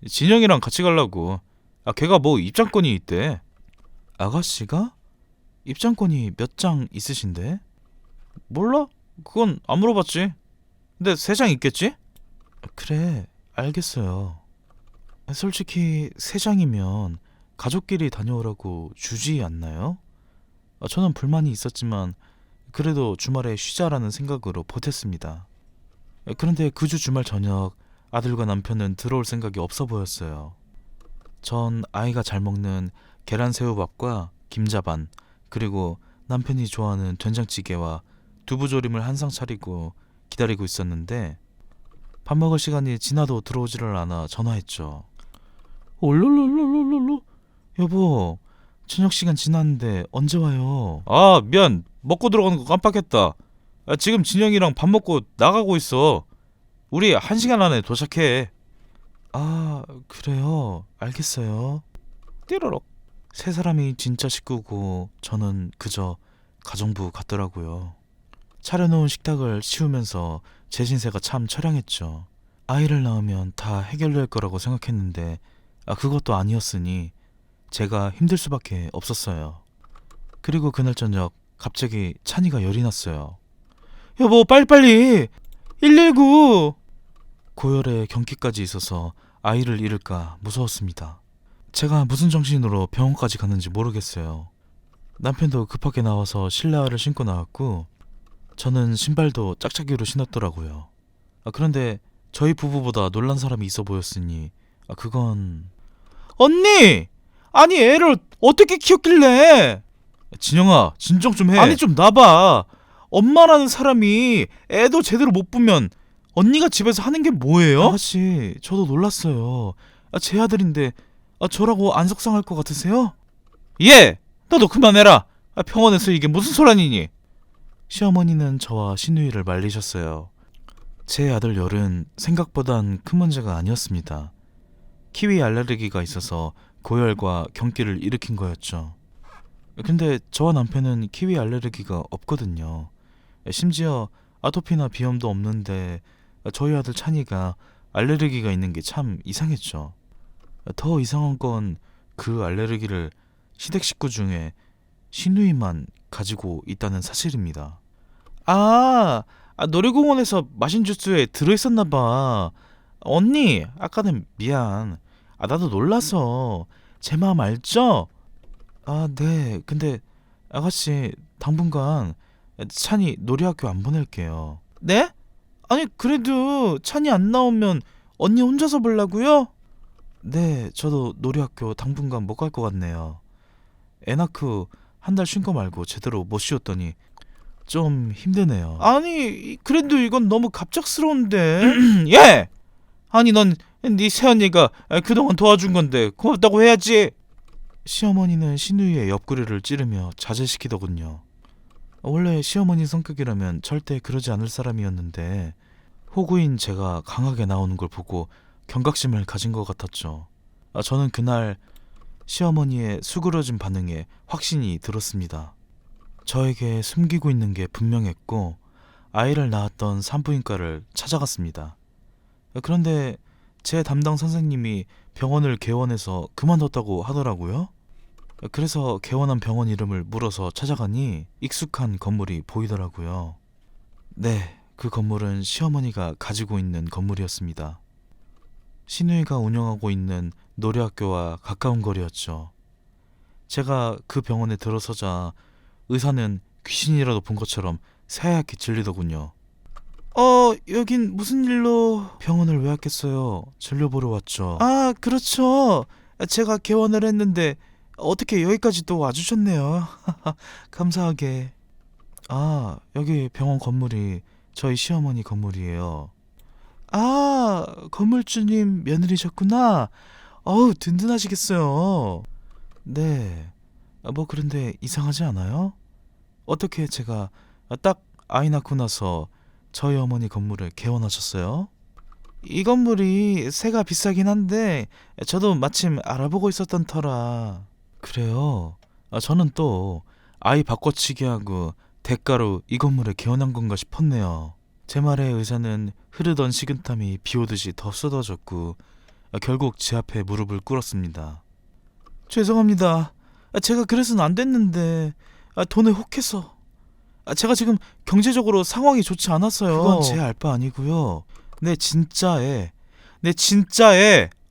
진영이랑 같이 가려고. 걔가 뭐 입장권이 있대. 아가씨가? 입장권이 몇 장 있으신데? 몰라? 그건 안 물어봤지. 근데 3장 있겠지? 그래, 알겠어요. 솔직히 3장이면 가족끼리 다녀오라고 주지 않나요? 저는 불만이 있었지만 그래도 주말에 쉬자라는 생각으로 버텼습니다. 그런데 그 주 주말 저녁 아들과 남편은 들어올 생각이 없어 보였어요. 전 아이가 잘 먹는 계란새우밥과 김자반, 그리고 남편이 좋아하는 된장찌개와 두부조림을 한 상 차리고 기다리고 있었는데 밥 먹을 시간이 지나도 들어오지를 않아 전화했죠. 올롤롤롤롤롤, 여보, 저녁 시간 지났는데 언제 와요? 미안, 먹고 들어가는 거 깜빡했다. 지금 진영이랑 밥 먹고 나가고 있어. 우리 1시간 안에 도착해. 그래요, 알겠어요. 띠로록. 세 사람이 진짜 식구고 저는 그저 가정부 같더라고요. 차려놓은 식탁을 치우면서 제 신세가 참 처량했죠. 아이를 낳으면 다 해결될 거라고 생각했는데 그것도 아니었으니 제가 힘들 수밖에 없었어요. 그리고 그날 저녁 갑자기 찬이가 열이 났어요. 여보, 빨리빨리 119. 고열에 경기까지 있어서 아이를 잃을까 무서웠습니다. 제가 무슨 정신으로 병원까지 갔는지 모르겠어요. 남편도 급하게 나와서 실내화를 신고 나왔고 저는 신발도 짝짝이로 신었더라고요. 그런데 저희 부부보다 놀란 사람이 있어 보였으니 그건... 언니! 아니 애를 어떻게 키웠길래? 진영아, 진정 좀 해. 아니 좀 놔봐. 엄마라는 사람이 애도 제대로 못 보면 언니가 집에서 하는 게 뭐예요? 아가씨, 저도 놀랐어요. 제 아들인데 저라고 안 속상할 것 같으세요? 예! 너도 그만해라. 병원에서 이게 무슨 소란이니? 시어머니는 저와 신우이를 말리셨어요. 제 아들 열은 생각보단 큰 문제가 아니었습니다. 키위 알레르기가 있어서 고열과 경기를 일으킨 거였죠. 근데 저와 남편은 키위 알레르기가 없거든요. 심지어 아토피나 비염도 없는데 저희 아들 찬이가 알레르기가 있는 게 참 이상했죠. 더 이상한 건 그 알레르기를 시댁 식구 중에 신우이만 가지고 있다는 사실입니다. 놀이공원에서 마신 주스에 들어있었나봐. 언니, 아까는 미안. 나도 놀라서. 제 마음 알죠? 네. 근데 아가씨, 당분간 찬이 놀이학교 안 보낼게요. 네? 아니 그래도 찬이 안 나오면 언니 혼자서 보려고요? 네, 저도 놀이학교 당분간 못 갈 것 같네요. 애 낳고 한 달 쉰 거 말고 제대로 못 쉬었더니 좀 힘드네요. 아니 그래도 이건 너무 갑작스러운데. 예! 아니 넌 네 새언니가 그동안 도와준 건데 고맙다고 해야지. 시어머니는 신우이의 옆구리를 찌르며 자제시키더군요. 원래 시어머니 성격이라면 절대 그러지 않을 사람이었는데 호구인 제가 강하게 나오는 걸 보고 경각심을 가진 것 같았죠. 저는 그날 시어머니의 수그러진 반응에 확신이 들었습니다. 저에게 숨기고 있는 게 분명했고 아이를 낳았던 산부인과를 찾아갔습니다. 그런데 제 담당 선생님이 병원을 개원해서 그만뒀다고 하더라고요. 그래서 개원한 병원 이름을 물어서 찾아가니 익숙한 건물이 보이더라고요. 네, 그 건물은 시어머니가 가지고 있는 건물이었습니다. 신우이가 운영하고 있는 노래학교와 가까운 거리였죠. 제가 그 병원에 들어서자 의사는 귀신이라도 본 것처럼 새하얗게 질리더군요. 여긴 무슨 일로? 병원을 왜 왔겠어요? 진료보러 왔죠. 아, 그렇죠. 제가 개원을 했는데 어떻게 여기까지 또 와주셨네요. 감사하게. 아, 여기 병원 건물이 저희 시어머니 건물이에요. 아, 건물주님 며느리셨구나. 어우, 든든하시겠어요. 네. 뭐 그런데 이상하지 않아요? 어떻게 제가 딱 아이 낳고 나서 저희 어머니 건물을 개원하셨어요? 이 건물이 세가 비싸긴 한데 저도 마침 알아보고 있었던 터라. 그래요? 저는 또 아이 바꿔치기 하고 대가로 이 건물에 개원한 건가 싶었네요. 제 말에 의사는 흐르던 식은땀이 비오듯이 더 쏟아졌고 결국 제 앞에 무릎을 꿇었습니다. 죄송합니다. 제가 그래서는 안 됐는데 돈에 혹해서. 제가 지금 경제적으로 상황이 좋지 않았어요. 그건 제 알 바 아니고요. 내 진짜 애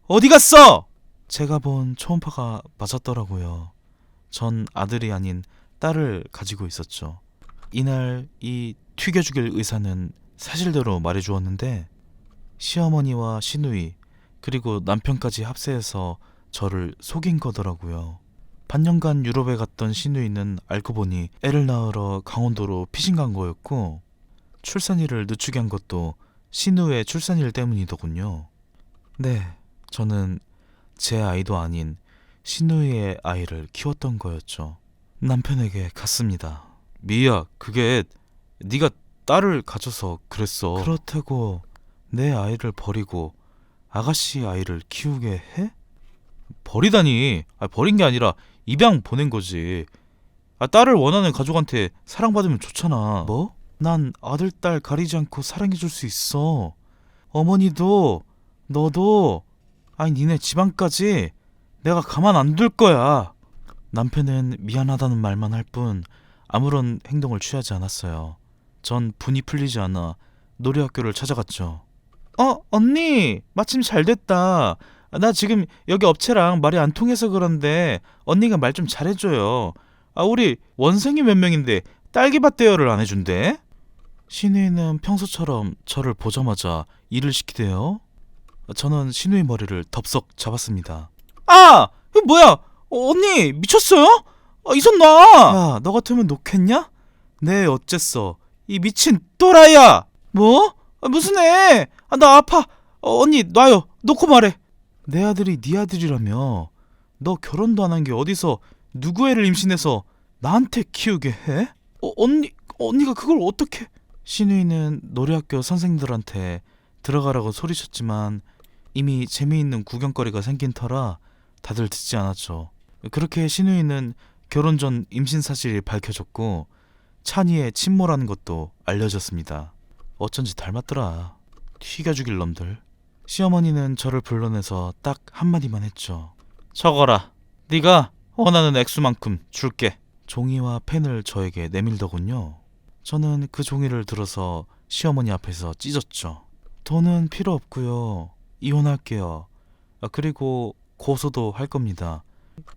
어디 갔어? 제가 본 초음파가 맞았더라고요. 전 아들이 아닌 딸을 가지고 있었죠. 이날 이 튀겨 죽일 의사는 사실대로 말해주었는데 시어머니와 시누이 그리고 남편까지 합세해서 저를 속인 거더라고요. 반년간 유럽에 갔던 시누이는 알고 보니 애를 낳으러 강원도로 피신 간 거였고 출산일을 늦추게 한 것도 시누의 출산일 때문이더군요. 네, 저는 제 아이도 아닌 시누이의 아이를 키웠던 거였죠. 남편에게 갔습니다. 미야, 그게 네가 딸을 가져서 그랬어. 그렇다고 내 아이를 버리고 아가씨 아이를 키우게 해? 버리다니. 버린 게 아니라 입양 보낸 거지. 딸을 원하는 가족한테 사랑받으면 좋잖아. 뭐? 난 아들 딸 가리지 않고 사랑해줄 수 있어. 어머니도 너도 아니 니네 집안까지 내가 가만 안 둘 거야. 남편은 미안하다는 말만 할 뿐 아무런 행동을 취하지 않았어요. 전 분이 풀리지 않아 노래학교를 찾아갔죠. 언니 마침 잘 됐다. 나 지금 여기 업체랑 말이 안 통해서 그런데 언니가 말 좀 잘해줘요. 우리 원생이 몇 명인데 딸기밭 대여를 안 해준대. 신우이는 평소처럼 저를 보자마자 일을 시키대요. 저는 신우이 머리를 덥석 잡았습니다. 이거 뭐야? 언니 미쳤어요? 이 손 놔! 야, 너 같으면 놓겠냐? 네, 어쨌어. 이 미친 또라이야! 뭐? 무슨 애? 나 아파. 언니 놔요. 놓고 말해. 내 아들이 네 아들이라며. 너 결혼도 안 한 게 어디서 누구 애를 임신해서 나한테 키우게 해? 언니가 그걸 어떻게? 신우이는 노래학교 선생님들한테 들어가라고 소리쳤지만 이미 재미있는 구경거리가 생긴 터라 다들 듣지 않았죠. 그렇게 신우이는 결혼 전 임신 사실이 밝혀졌고 찬이의 친모라는 것도 알려졌습니다. 어쩐지 닮았더라. 튀겨 죽일 놈들. 시어머니는 저를 불러내서 딱 한마디만 했죠. 적어라. 네가 원하는 액수만큼 줄게. 종이와 펜을 저에게 내밀더군요. 저는 그 종이를 들어서 시어머니 앞에서 찢었죠. 돈은 필요 없고요. 이혼할게요. 그리고 고소도 할 겁니다.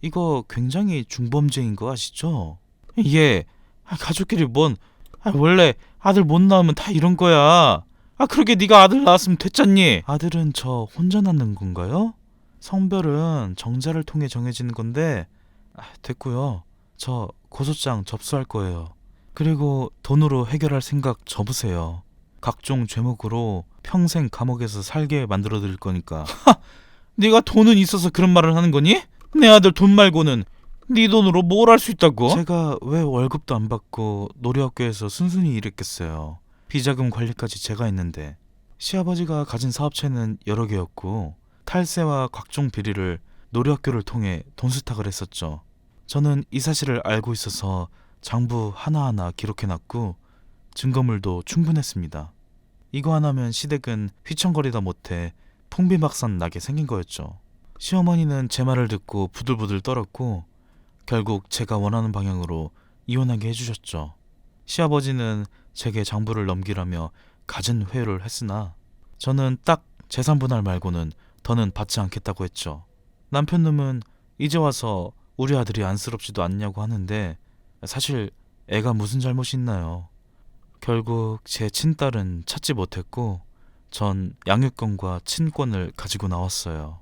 이거 굉장히 중범죄인 거 아시죠? 예. 가족끼리 원래 아들 못 낳으면 다 이런 거야. 그러게 네가 아들 낳았으면 됐잖니. 아들은 저 혼자 낳는 건가요? 성별은 정자를 통해 정해지는 건데 됐고요. 저 고소장 접수할 거예요. 그리고 돈으로 해결할 생각 접으세요. 각종 죄목으로 평생 감옥에서 살게 만들어 드릴 거니까. 네가 돈은 있어서 그런 말을 하는 거니? 내 아들 돈 말고는 네 돈으로 뭘 할 수 있다고? 제가 왜 월급도 안 받고 놀이학교에서 순순히 일했겠어요. 비자금 관리까지 제가 했는데. 시아버지가 가진 사업체는 여러 개였고 탈세와 각종 비리를 놀이학교를 통해 돈 수탁을 했었죠. 저는 이 사실을 알고 있어서 장부 하나하나 기록해놨고 증거물도 충분했습니다. 이거 하나면 시댁은 휘청거리다 못해 풍비박산 나게 생긴 거였죠. 시어머니는 제 말을 듣고 부들부들 떨었고 결국 제가 원하는 방향으로 이혼하게 해주셨죠. 시아버지는 제게 장부를 넘기라며 갖은 회유를 했으나 저는 딱 재산분할 말고는 더는 받지 않겠다고 했죠. 남편 놈은 이제 와서 우리 아들이 안쓰럽지도 않냐고 하는데 사실 애가 무슨 잘못이 있나요? 결국 제 친딸은 찾지 못했고 전 양육권과 친권을 가지고 나왔어요.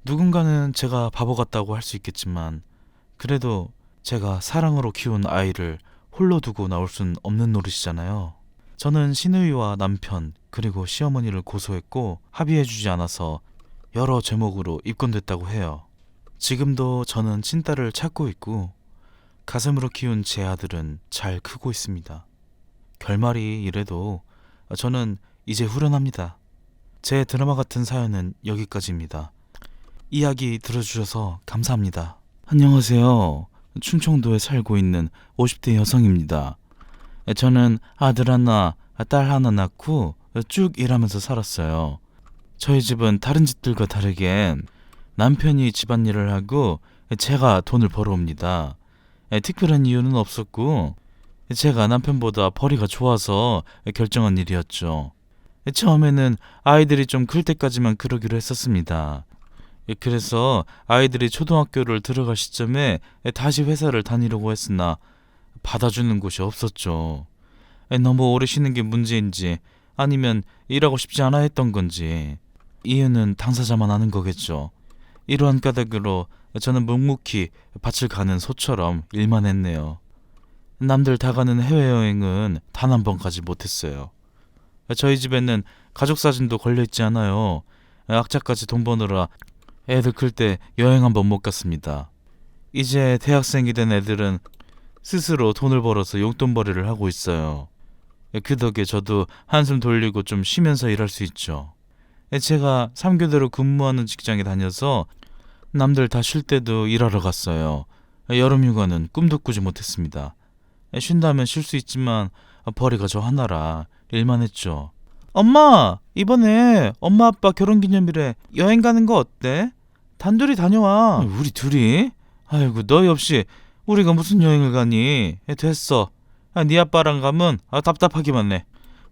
누군가는 제가 바보 같다고 할 수 있겠지만 그래도 제가 사랑으로 키운 아이를 홀로 두고 나올 순 없는 노릇이잖아요. 저는 신우이와 남편 그리고 시어머니를 고소했고 합의해주지 않아서 여러 제목으로 입건됐다고 해요. 지금도 저는 친딸을 찾고 있고 가슴으로 키운 제 아들은 잘 크고 있습니다. 결말이 이래도 저는 이제 후련합니다. 제 드라마 같은 사연은 여기까지입니다. 이야기 들어주셔서 감사합니다. 안녕하세요. 충청도에 살고 있는 50대 여성입니다. 저는 아들 하나, 딸 하나 낳고 쭉 일하면서 살았어요. 저희 집은 다른 집들과 다르게 남편이 집안일을 하고 제가 돈을 벌어옵니다. 특별한 이유는 없었고 제가 남편보다 벌이가 좋아서 결정한 일이었죠. 처음에는 아이들이 좀 클 때까지만 그러기로 했었습니다. 그래서 아이들이 초등학교를 들어갈 시점에 다시 회사를 다니려고 했으나 받아주는 곳이 없었죠. 너무 오래 쉬는 게 문제인지 아니면 일하고 싶지 않아 했던 건지 이유는 당사자만 아는 거겠죠. 이러한 까닭으로 저는 묵묵히 밭을 가는 소처럼 일만 했네요. 남들 다 가는 해외여행은 단 한 번 가지 못했어요. 저희 집에는 가족 사진도 걸려있지 않아요. 악착같이 돈 버느라 애들 클 때 여행 한 번 못 갔습니다. 이제 대학생이 된 애들은 스스로 돈을 벌어서 용돈벌이를 하고 있어요. 그 덕에 저도 한숨 돌리고 좀 쉬면서 일할 수 있죠. 제가 3교대로 근무하는 직장에 다녀서 남들 다 쉴 때도 일하러 갔어요. 여름휴가는 꿈도 꾸지 못했습니다. 쉰다면 쉴 수 있지만 벌이가 저 하나라 일만 했죠. 엄마, 이번에 엄마 아빠 결혼기념일에 여행 가는 거 어때? 단둘이 다녀와. 우리 둘이? 아이고 너희 없이 우리가 무슨 여행을 가니? 됐어. 네 아빠랑 가면 답답하기만 해.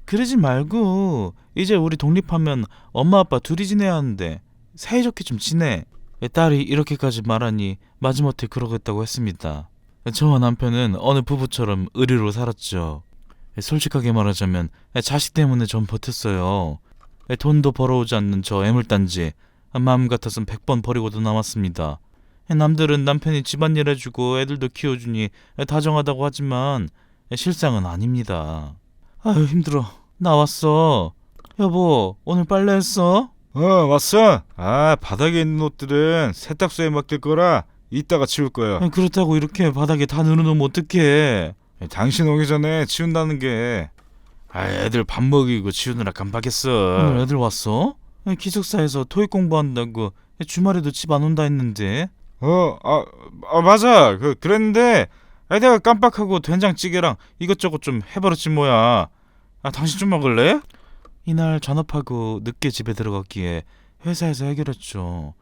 그러지 말고 이제 우리 독립하면 엄마 아빠 둘이 지내야 하는데 사이좋게 좀 지내. 딸이 이렇게까지 말하니 마지못해 그러겠다고 했습니다. 저와 남편은 어느 부부처럼 의리로 살았죠. 솔직하게 말하자면 자식 때문에 전 버텼어요. 돈도 벌어오지 않는 저 애물단지 마음 같아선 100번 버리고도 남았습니다. 남들은 남편이 집안일 해주고 애들도 키워주니 다정하다고 하지만 실상은 아닙니다. 아유 힘들어. 나 왔어. 여보 오늘 빨래했어? 왔어? 바닥에 있는 옷들은 세탁소에 맡길 거라 이따가 치울 거야. 그렇다고 이렇게 바닥에 다 늘어놓으면 어떡해. 당신 오기 전에 치운다는 게 애들 밥 먹이고 치우느라 깜빡했어. 오늘 애들 왔어? 기숙사에서 토익 공부한다고 주말에도 집 안 온다 했는데. 맞아. 그랬는데 내가 깜빡하고 된장찌개랑 이것저것 좀 해버렸지 뭐야. 당신 좀 먹을래? 이날 전업하고 늦게 집에 들어갔기에 회사에서 해결했죠.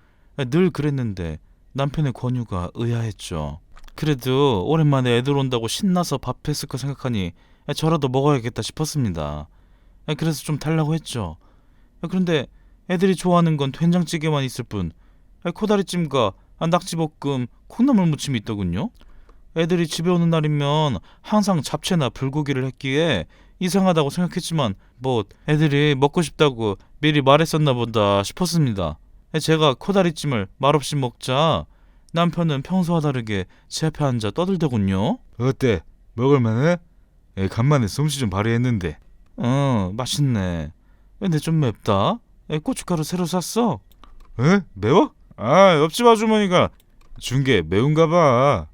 늘 그랬는데 남편의 권유가 의아했죠. 그래도 오랜만에 애들 온다고 신나서 밥 했을 거 생각하니 저라도 먹어야겠다 싶었습니다. 그래서 좀 달라고 했죠. 그런데 애들이 좋아하는 건 된장찌개만 있을 뿐 코다리찜과 낙지볶음, 콩나물 무침이 있더군요. 애들이 집에 오는 날이면 항상 잡채나 불고기를 했기에 이상하다고 생각했지만 뭐 애들이 먹고 싶다고 미리 말했었나 보다 싶었습니다. 제가 코다리찜을 말없이 먹자 남편은 평소와 다르게 제 앞에 앉아 떠들더군요. 어때? 먹을만해? 간만에 솜씨 좀 발휘했는데. 맛있네. 근데 좀 맵다. 고춧가루 새로 샀어? 매워? 옆집 아주머니가 준 게 매운가 봐.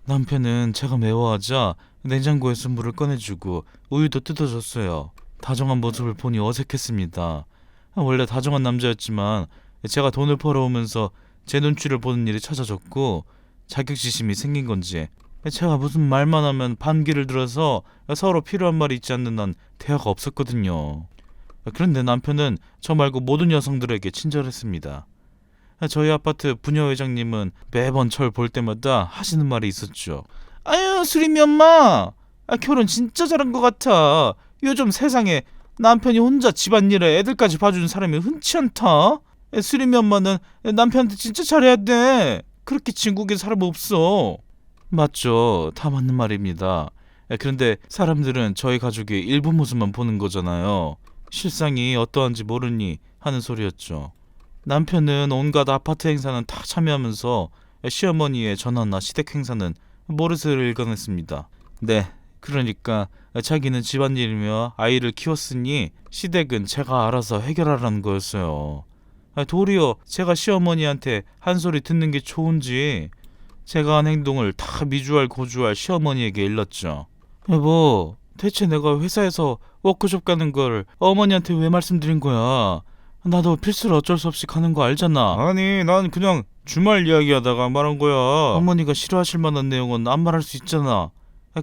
남편은 제가 매워하자 냉장고에서 물을 꺼내주고 우유도 뜯어줬어요. 다정한 모습을 보니 어색했습니다. 원래 다정한 남자였지만 제가 돈을 벌어오면서 제 눈치를 보는 일이 찾아졌고 자격지심이 생긴 건지 제가 무슨 말만 하면 반기를 들어서 서로 필요한 말이 있지 않는 한 대화가 없었거든요. 그런데 남편은 저 말고 모든 여성들에게 친절했습니다. 저희 아파트 부녀회장님은 매번 절 볼 때마다 하시는 말이 있었죠. 아유 수림이 엄마, 결혼 진짜 잘한 것 같아. 요즘 세상에 남편이 혼자 집안일에 애들까지 봐주는 사람이 흔치 않다. 수림이 엄마는 남편한테 진짜 잘해야 돼. 그렇게 진국에 사람 없어. 맞죠, 다 맞는 말입니다. 그런데 사람들은 저희 가족의 일부 모습만 보는 거잖아요. 실상이 어떠한지 모르니 하는 소리였죠. 남편은 온갖 아파트 행사는 다 참여하면서 시어머니의 전화나 시댁 행사는 모르쇠를 읽어냈습니다. 네, 그러니까 자기는 집안일이며 아이를 키웠으니 시댁은 제가 알아서 해결하라는 거였어요. 도리어 제가 시어머니한테 한 소리 듣는 게 좋은지 제가 한 행동을 다 미주알 고주알 시어머니에게 일렀죠. 여보, 대체 내가 회사에서 워크숍 가는 걸 어머니한테 왜 말씀드린 거야? 나도 필수로 어쩔 수 없이 가는 거 알잖아. 아니, 난 그냥 주말 이야기하다가 말한 거야. 어머니가 싫어하실 만한 내용은 안 말할 수 있잖아.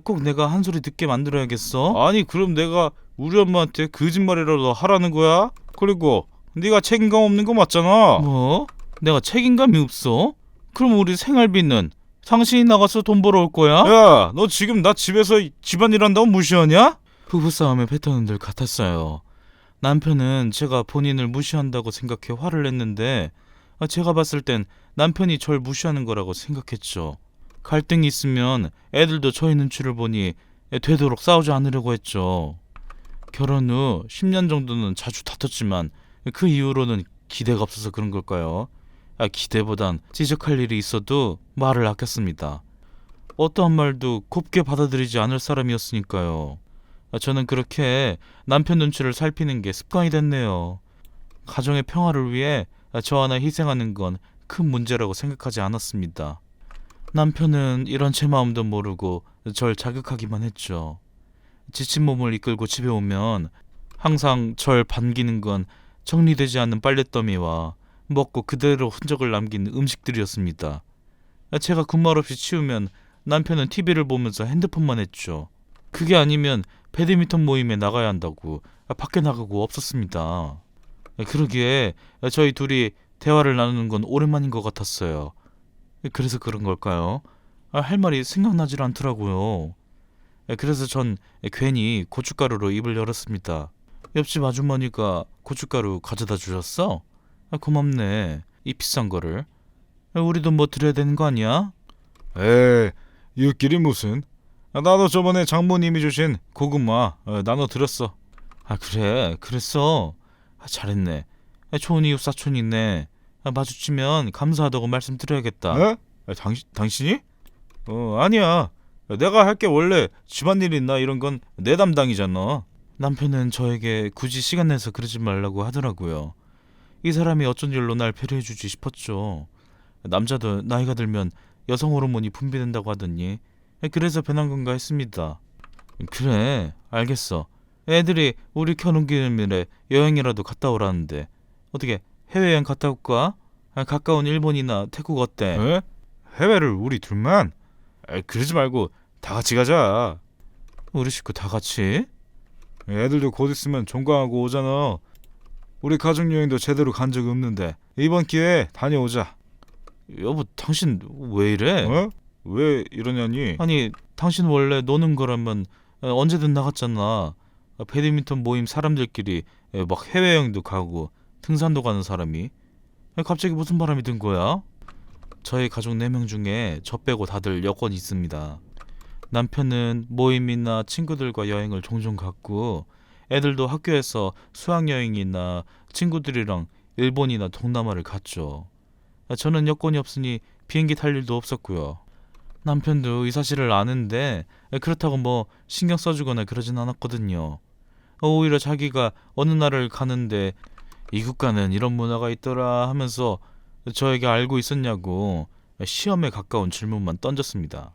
꼭 내가 한 소리 듣게 만들어야겠어? 아니, 그럼 내가 우리 엄마한테 거짓말이라도 하라는 거야? 그리고 네가 책임감 없는 거 맞잖아. 뭐? 내가 책임감이 없어? 그럼 우리 생활비는 당신이 나가서 돈 벌어 올 거야? 야, 너 지금 나 집에서 집안일 한다고 무시하냐? 부부싸움의 패턴은 늘 같았어요. 남편은 제가 본인을 무시한다고 생각해 화를 냈는데 제가 봤을 땐 남편이 절 무시하는 거라고 생각했죠. 갈등이 있으면 애들도 저희 눈치를 보니 되도록 싸우지 않으려고 했죠. 결혼 후 10년 정도는 자주 다퉜지만 그 이후로는 기대가 없어서 그런 걸까요? 기대보단 지적할 일이 있어도 말을 아꼈습니다. 어떠한 말도 곱게 받아들이지 않을 사람이었으니까요. 저는 그렇게 남편 눈치를 살피는 게 습관이 됐네요. 가정의 평화를 위해 저 하나 희생하는 건 큰 문제라고 생각하지 않았습니다. 남편은 이런 제 마음도 모르고 절 자극하기만 했죠. 지친 몸을 이끌고 집에 오면 항상 절 반기는 건 정리되지 않는 빨랫더미와 먹고 그대로 흔적을 남긴 음식들이었습니다. 제가 군말 없이 치우면 남편은 TV를 보면서 핸드폰만 했죠. 그게 아니면 배드민턴 모임에 나가야 한다고 밖에 나가고 없었습니다. 그러기에 저희 둘이 대화를 나누는 건 오랜만인 것 같았어요. 그래서 그런 걸까요? 할 말이 생각나질 않더라고요. 그래서 전 괜히 고춧가루로 입을 열었습니다. 옆집 아주머니가 고춧가루 가져다 주셨어? 고맙네. 이 비싼 거를. 우리도 뭐 드려야 되는 거 아니야? 이웃끼리 무슨. 나도 저번에 장모님이 주신 고구마 나눠 드렸어. 그래, 그랬어. 잘했네. 좋은 이웃 사촌이 있네. 마주치면 감사하다고 말씀드려야겠다. 당신이? 아니야. 내가 할 게 원래 집안일이나 이런 건 내 담당이잖아. 남편은 저에게 굳이 시간 내서 그러지 말라고 하더라고요. 이 사람이 어쩐 일로 날 배려해주지 싶었죠. 남자도 나이가 들면 여성 호르몬이 분비된다고 하더니 그래서 변한 건가 했습니다. 그래, 알겠어. 애들이 우리 결혼기념일에 여행이라도 갔다 오라는데 어떻게 해외여행 갔다 올까? 가까운 일본이나 태국 어때? 해외를 우리 둘만? 그러지 말고 다 같이 가자. 우리 식구 다 같이? 애들도 곧 있으면 종강하고 오잖아. 우리 가족여행도 제대로 간 적이 없는데 이번 기회에 다녀오자. 여보, 당신 왜 이래? 왜 이러냐니? 아니, 당신 원래 노는 거라면 언제든 나갔잖아. 배드민턴 모임 사람들끼리 막 해외여행도 가고 등산도 가는 사람이 갑자기 무슨 바람이 든 거야? 저희 가족 4명 중에 저 빼고 다들 여권이 있습니다. 남편은 모임이나 친구들과 여행을 종종 갔고 애들도 학교에서 수학여행이나 친구들이랑 일본이나 동남아를 갔죠. 저는 여권이 없으니 비행기 탈 일도 없었고요. 남편도 이 사실을 아는데 그렇다고 뭐 신경 써주거나 그러진 않았거든요. 오히려 자기가 어느 나라를 가는데 이 국가는 이런 문화가 있더라 하면서 저에게 알고 있었냐고 시험에 가까운 질문만 던졌습니다.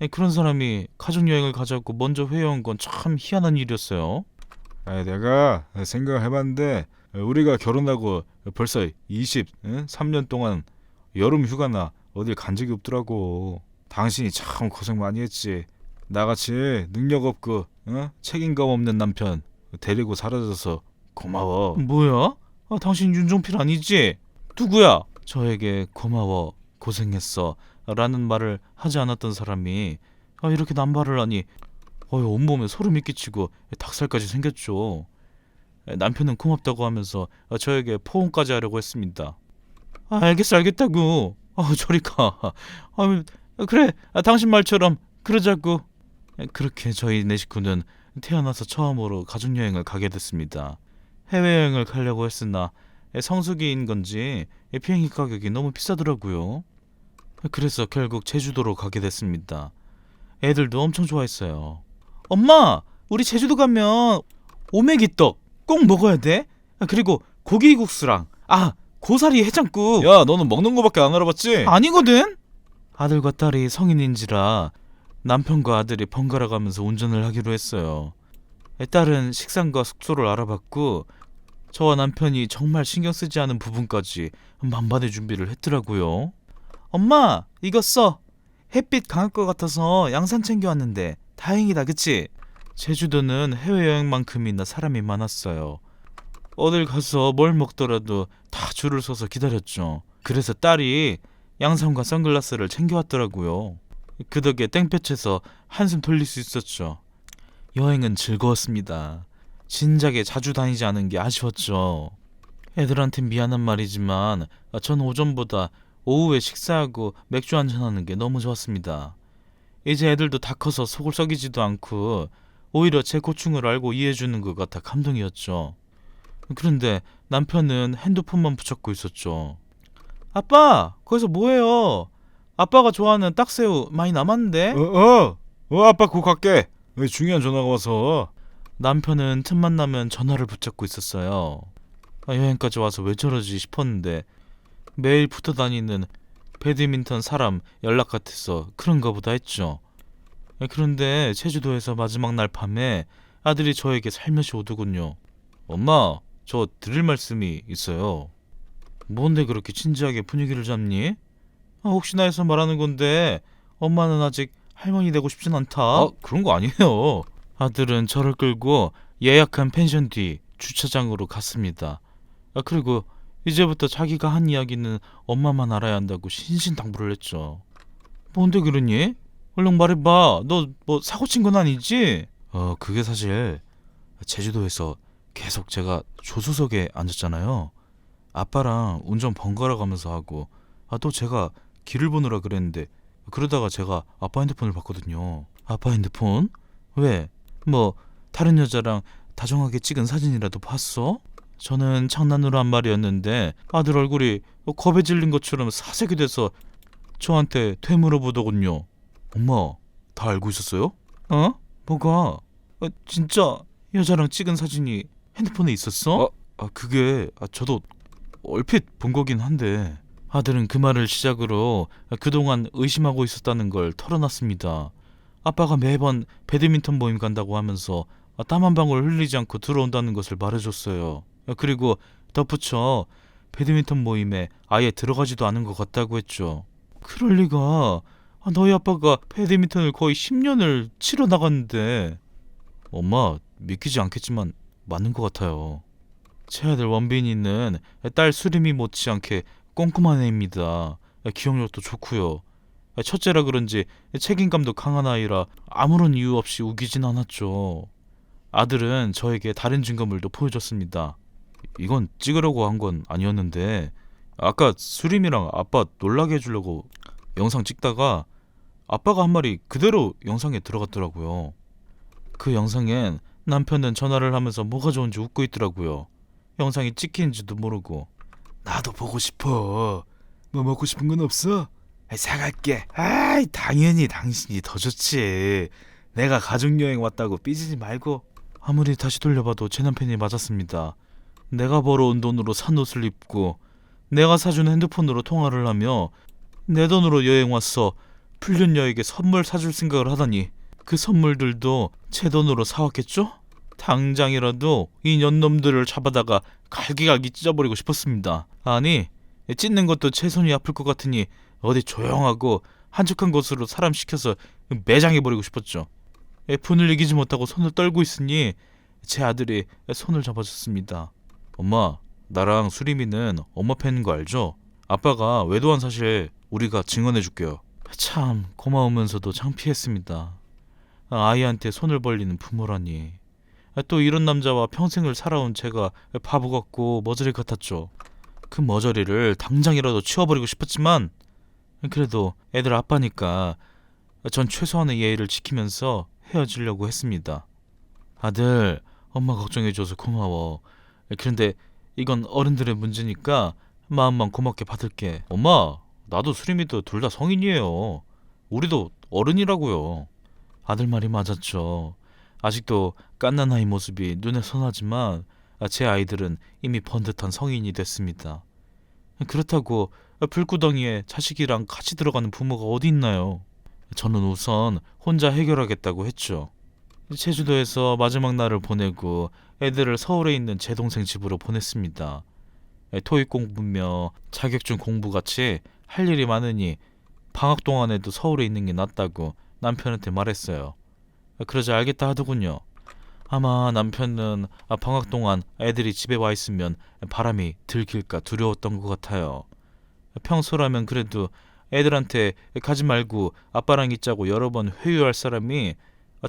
그런 사람이 가족여행을 가자고 먼저 회유한 건 참 희한한 일이었어요. 내가 생각해봤는데 우리가 결혼하고 벌써 23년 동안 여름 휴가나 어딜 간 적이 없더라고. 당신이 참 고생 많이 했지. 나같이 능력 없고 책임감 없는 남편 데리고 사라져서 고마워. 뭐야? 당신 윤종필 아니지? 누구야? 저에게 고마워, 고생했어 라는 말을 하지 않았던 사람이 이렇게 남발을 하니 온몸에 소름이 끼치고 닭살까지 생겼죠. 남편은 고맙다고 하면서 저에게 포옹까지 하려고 했습니다. 알겠어 알겠다고. 저리 가. 그래 당신 말처럼 그러자고. 그렇게 저희 네 식구는 태어나서 처음으로 가족여행을 가게 됐습니다. 해외여행을 가려고 했으나 성수기인 건지 비행기 가격이 너무 비싸더라고요. 그래서 결국 제주도로 가게 됐습니다. 애들도 엄청 좋아했어요. 엄마, 우리 제주도 가면 오메기떡 꼭 먹어야 돼. 그리고 고기국수랑 고사리 해장국. 야, 너는 먹는 거밖에 안 알아봤지? 아니거든. 아들과 딸이 성인인지라 남편과 아들이 번갈아 가면서 운전을 하기로 했어요. 딸은 식상과 숙소를 알아봤고 저와 남편이 정말 신경 쓰지 않은 부분까지 만반의 준비를 했더라고요. 엄마, 이거 써. 햇빛 강할 것 같아서 양산 챙겨왔는데 다행이다, 그치? 제주도는 해외여행만큼이나 사람이 많았어요. 어딜 가서 뭘 먹더라도 다 줄을 서서 기다렸죠. 그래서 딸이 양산과 선글라스를 챙겨왔더라고요. 그 덕에 땡볕에서 한숨 돌릴 수 있었죠. 여행은 즐거웠습니다. 진작에 자주 다니지 않은 게 아쉬웠죠. 애들한텐 미안한 말이지만 전 오전보다 오후에 식사하고 맥주 한잔하는 게 너무 좋았습니다. 이제 애들도 다 커서 속을 썩이지도 않고 오히려 제 고충을 알고 이해해주는 것 같아 감동이었죠. 그런데 남편은 핸드폰만 붙잡고 있었죠. 아빠, 거기서 뭐해요? 아빠가 좋아하는 딱새우 많이 남았는데? 아빠 곧 갈게. 왜 중요한 전화가 와서. 남편은 틈만 나면 전화를 붙잡고 있었어요. 여행까지 와서 왜 저러지 싶었는데 매일 붙어 다니는 배드민턴 사람 연락 같아서 그런가 보다 했죠. 그런데 제주도에서 마지막 날 밤에 아들이 저에게 살며시 오더군요. 엄마, 저 드릴 말씀이 있어요. 뭔데 그렇게 진지하게 분위기를 잡니? 혹시나 해서 말하는 건데 엄마는 아직 할머니 되고 싶진 않다. 그런 거 아니에요. 아들은 저를 끌고 예약한 펜션 뒤 주차장으로 갔습니다. 그리고 이제부터 자기가 한 이야기는 엄마만 알아야 한다고 신신당부를 했죠. 뭔데 그러니? 얼른 말해봐. 너 뭐 사고 친 건 아니지? 그게 사실 제주도에서 계속 제가 조수석에 앉았잖아요. 아빠랑 운전 번갈아 가면서 하고 또 제가 길을 보느라 그랬는데 그러다가 제가 아빠 핸드폰을 봤거든요. 아빠 핸드폰? 왜? 뭐 다른 여자랑 다정하게 찍은 사진이라도 봤어? 저는 장난으로 한 말이었는데 아들 얼굴이 겁에 질린 것처럼 사색이 돼서 저한테 되물어보더군요. 엄마, 다 알고 있었어요? 뭐가? 진짜 여자랑 찍은 사진이 핸드폰에 있었어? 그게 저도 얼핏 본 거긴 한데. 아들은 그 말을 시작으로 그동안 의심하고 있었다는 걸 털어놨습니다. 아빠가 매번 배드민턴 모임 간다고 하면서 땀 한 방울 흘리지 않고 들어온다는 것을 말해줬어요. 그리고 덧붙여 배드민턴 모임에 아예 들어가지도 않은 것 같다고 했죠. 그럴 리가. 너희 아빠가 배드민턴을 거의 10년을 치러 나갔는데. 엄마, 믿기지 않겠지만 맞는 것 같아요. 제 아들 원빈이는 딸 수림이 못지않게 꼼꼼한 애입니다. 기억력도 좋고요. 첫째라 그런지 책임감도 강한 아이라 아무런 이유 없이 우기진 않았죠. 아들은 저에게 다른 증거물도 보여줬습니다. 이건 찍으려고 한 건 아니었는데 아까 수림이랑 아빠 놀라게 해주려고 영상 찍다가 아빠가 한 말이 그대로 영상에 들어갔더라고요. 그 영상엔 남편은 전화를 하면서 뭐가 좋은지 웃고 있더라고요. 영상이 찍힌지도 모르고. 나도 보고 싶어. 뭐 먹고 싶은 건 없어? 사갈게. 아이, 당연히 당신이 더 좋지. 내가 가족여행 왔다고 삐지지 말고. 아무리 다시 돌려봐도 제 남편이 맞았습니다. 내가 벌어온 돈으로 산 옷을 입고 내가 사준 핸드폰으로 통화를 하며 내 돈으로 여행 왔어 불륜녀에게 선물 사줄 생각을 하다니 그 선물들도 제 돈으로 사왔겠죠? 당장이라도 이 년놈들을 잡아다가 갈기갈기 찢어버리고 싶었습니다. 아니, 찢는 것도 제 손이 아플 것 같으니 어디 조용하고 한적한 곳으로 사람 시켜서 매장해버리고 싶었죠. 분을 이기지 못하고 손을 떨고 있으니 제 아들이 손을 잡아줬습니다. 엄마, 나랑 수림이는 엄마 팬인 거 알죠? 아빠가 외도한 사실 우리가 증언해줄게요. 참 고마우면서도 창피했습니다. 아이한테 손을 벌리는 부모라니. 또 이런 남자와 평생을 살아온 제가 바보 같고 머저리 같았죠. 그 머저리를 당장이라도 치워버리고 싶었지만 그래도 애들 아빠니까 전 최소한의 예의를 지키면서 헤어지려고 했습니다. 아들, 엄마 걱정해줘서 고마워. 그런데 이건 어른들의 문제니까 마음만 고맙게 받을게. 엄마, 나도 수림이도 둘 다 성인이에요. 우리도 어른이라고요. 아들 말이 맞았죠. 아직도 갓난아이 모습이 눈에 선하지만 제 아이들은 이미 번듯한 성인이 됐습니다. 그렇다고 불구덩이에 자식이랑 같이 들어가는 부모가 어디 있나요? 저는 우선 혼자 해결하겠다고 했죠. 제주도에서 마지막 날을 보내고 애들을 서울에 있는 제 동생 집으로 보냈습니다. 토익 공부며 자격증 공부같이 할 일이 많으니 방학 동안에도 서울에 있는 게 낫다고 남편한테 말했어요. 그러자 알겠다 하더군요. 아마 남편은 방학 동안 애들이 집에 와 있으면 바람이 들킬까 두려웠던 것 같아요. 평소라면 그래도 애들한테 가지 말고 아빠랑 있자고 여러 번 회유할 사람이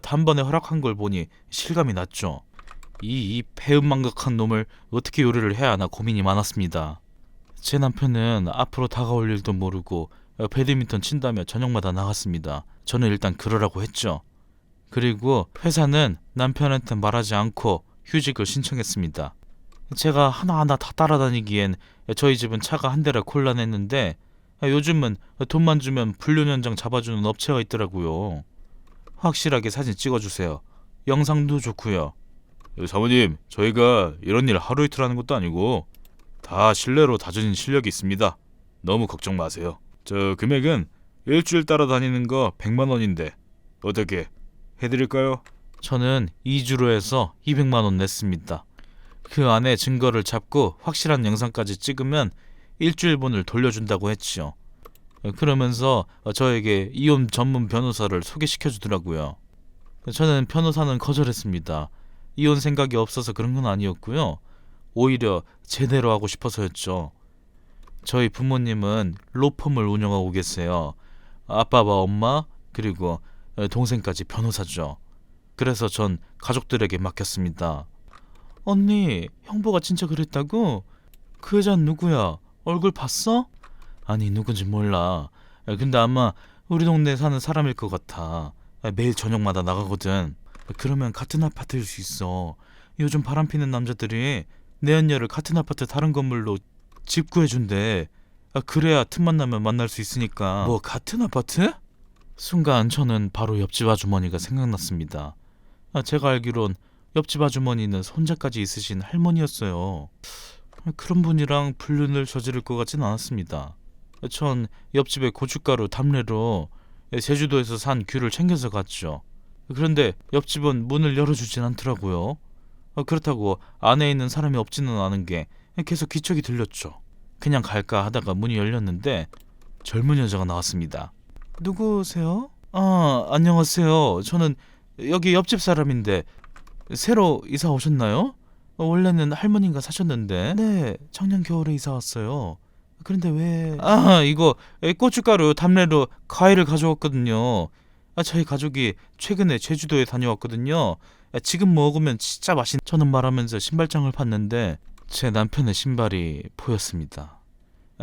단번에 허락한 걸 보니 실감이 났죠. 이 배은망덕한 놈을 어떻게 요리를 해야 하나 고민이 많았습니다. 제 남편은 앞으로 다가올 일도 모르고 배드민턴 친다며 저녁마다 나갔습니다. 저는 일단 그러라고 했죠. 그리고 회사는 남편한테 말하지 않고 휴직을 신청했습니다. 제가 하나하나 다 따라다니기엔 저희 집은 차가 한 대라 곤란했는데 요즘은 돈만 주면 불륜 현장 잡아주는 업체가 있더라고요. 확실하게 사진 찍어주세요. 영상도 좋고요. 사모님, 저희가 이런 일 하루 이틀 하는 것도 아니고 다 실내로 다져진 실력이 있습니다. 너무 걱정 마세요. 저 금액은 일주일 따라다니는 거 100만 원인데 어떻게 해드릴까요? 저는 2주로 해서 200만 원 냈습니다. 그 안에 증거를 잡고 확실한 영상까지 찍으면 일주일분을 돌려준다고 했지요. 그러면서 저에게 이혼 전문 변호사를 소개시켜주더라고요. 저는 변호사는 거절했습니다. 이혼 생각이 없어서 그런 건 아니었고요. 오히려 제대로 하고 싶어서였죠. 저희 부모님은 로펌을 운영하고 계세요. 아빠와 엄마 그리고 동생까지 변호사죠. 그래서 전 가족들에게 맡겼습니다. 언니, 형부가 진짜 그랬다고? 그 여자는 누구야? 얼굴 봤어? 아니, 누군지 몰라. 근데 아마 우리 동네에 사는 사람일 것 같아. 매일 저녁마다 나가거든. 그러면 같은 아파트일 수 있어. 요즘 바람피는 남자들이 내연녀를 같은 아파트 다른 건물로 집 구해준대. 그래야 틈만 나면 만날 수 있으니까. 뭐 같은 아파트? 순간 저는 바로 옆집 아주머니가 생각났습니다. 제가 알기론 옆집 아주머니는 손자까지 있으신 할머니였어요. 그런 분이랑 불륜을 저지를 것 같진 않았습니다. 전 옆집에 고춧가루 담례로 제주도에서 산 귤을 챙겨서 갔죠. 그런데 옆집은 문을 열어주진 않더라고요. 그렇다고 안에 있는 사람이 없지는 않은 게 계속 기척이 들렸죠. 그냥 갈까 하다가 문이 열렸는데 젊은 여자가 나왔습니다. 누구세요? 안녕하세요. 저는 여기 옆집 사람인데 새로 이사 오셨나요? 원래는 할머니가 사셨는데. 네, 작년 겨울에 이사 왔어요. 그런데 왜? 이거 고춧가루 담례로 과일을 가져왔거든요. 저희 가족이 최근에 제주도에 다녀왔거든요. 지금 먹으면 진짜 저는 말하면서 신발장을 봤는데 제 남편의 신발이 보였습니다.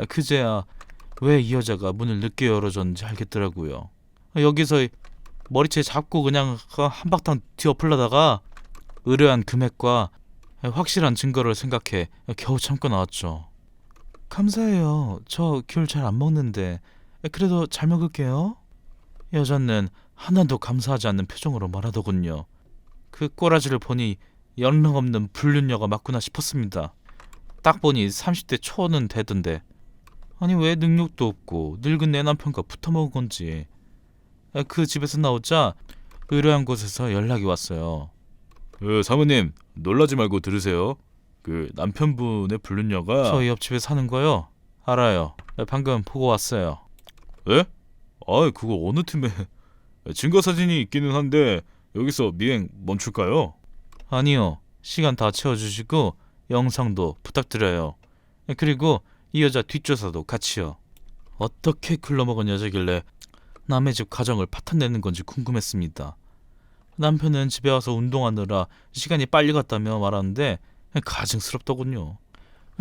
그제야 왜 이 여자가 문을 늦게 열어줬는지 알겠더라고요. 여기서 머리채 잡고 그냥 한바탕 뒤엎으려다가 의뢰한 금액과 확실한 증거를 생각해 겨우 참고 나왔죠. 감사해요. 저 귤 잘 안 먹는데 그래도 잘 먹을게요. 여자는 하나도 감사하지 않는 표정으로 말하더군요. 그 꼬라지를 보니 연락없는 불륜녀가 맞구나 싶었습니다. 딱 보니 30대 초는 되던데 아니 왜 능력도 없고 늙은 내 남편과 붙어먹은 건지. 그 집에서 나오자 의뢰한 곳에서 연락이 왔어요. 사모님 놀라지 말고 들으세요. 그 남편분의 불륜녀가 저희 옆집에 사는 거요? 알아요. 방금 보고 왔어요. 에? 아 그거 어느 틈에 증거 사진이 있기는 한데 여기서 미행 멈출까요? 아니요. 시간 다 채워주시고 영상도 부탁드려요. 그리고 이 여자 뒷조사도 같이요. 어떻게 글러먹은 여자길래 남의 집 가정을 파탄내는 건지 궁금했습니다. 남편은 집에 와서 운동하느라 시간이 빨리 갔다며 말하는데 가증스럽더군요.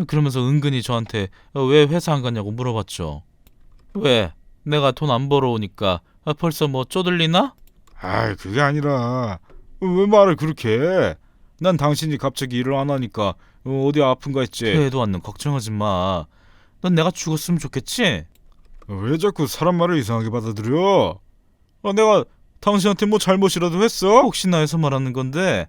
그러면서 은근히 저한테 왜 회사 안 가냐고 물어봤죠. 왜? 내가 돈 안 벌어오니까 벌써 뭐 쪼들리나? 아 그게 아니라 왜 말을 그렇게 해? 난 당신이 갑자기 일을 안 하니까 어디 아픈가 했지. 퇴해도 않는 걱정하지 마. 넌 내가 죽었으면 좋겠지? 왜 자꾸 사람 말을 이상하게 받아들여? 내가 당신한테 뭐 잘못이라도 했어? 혹시나 해서 말하는 건데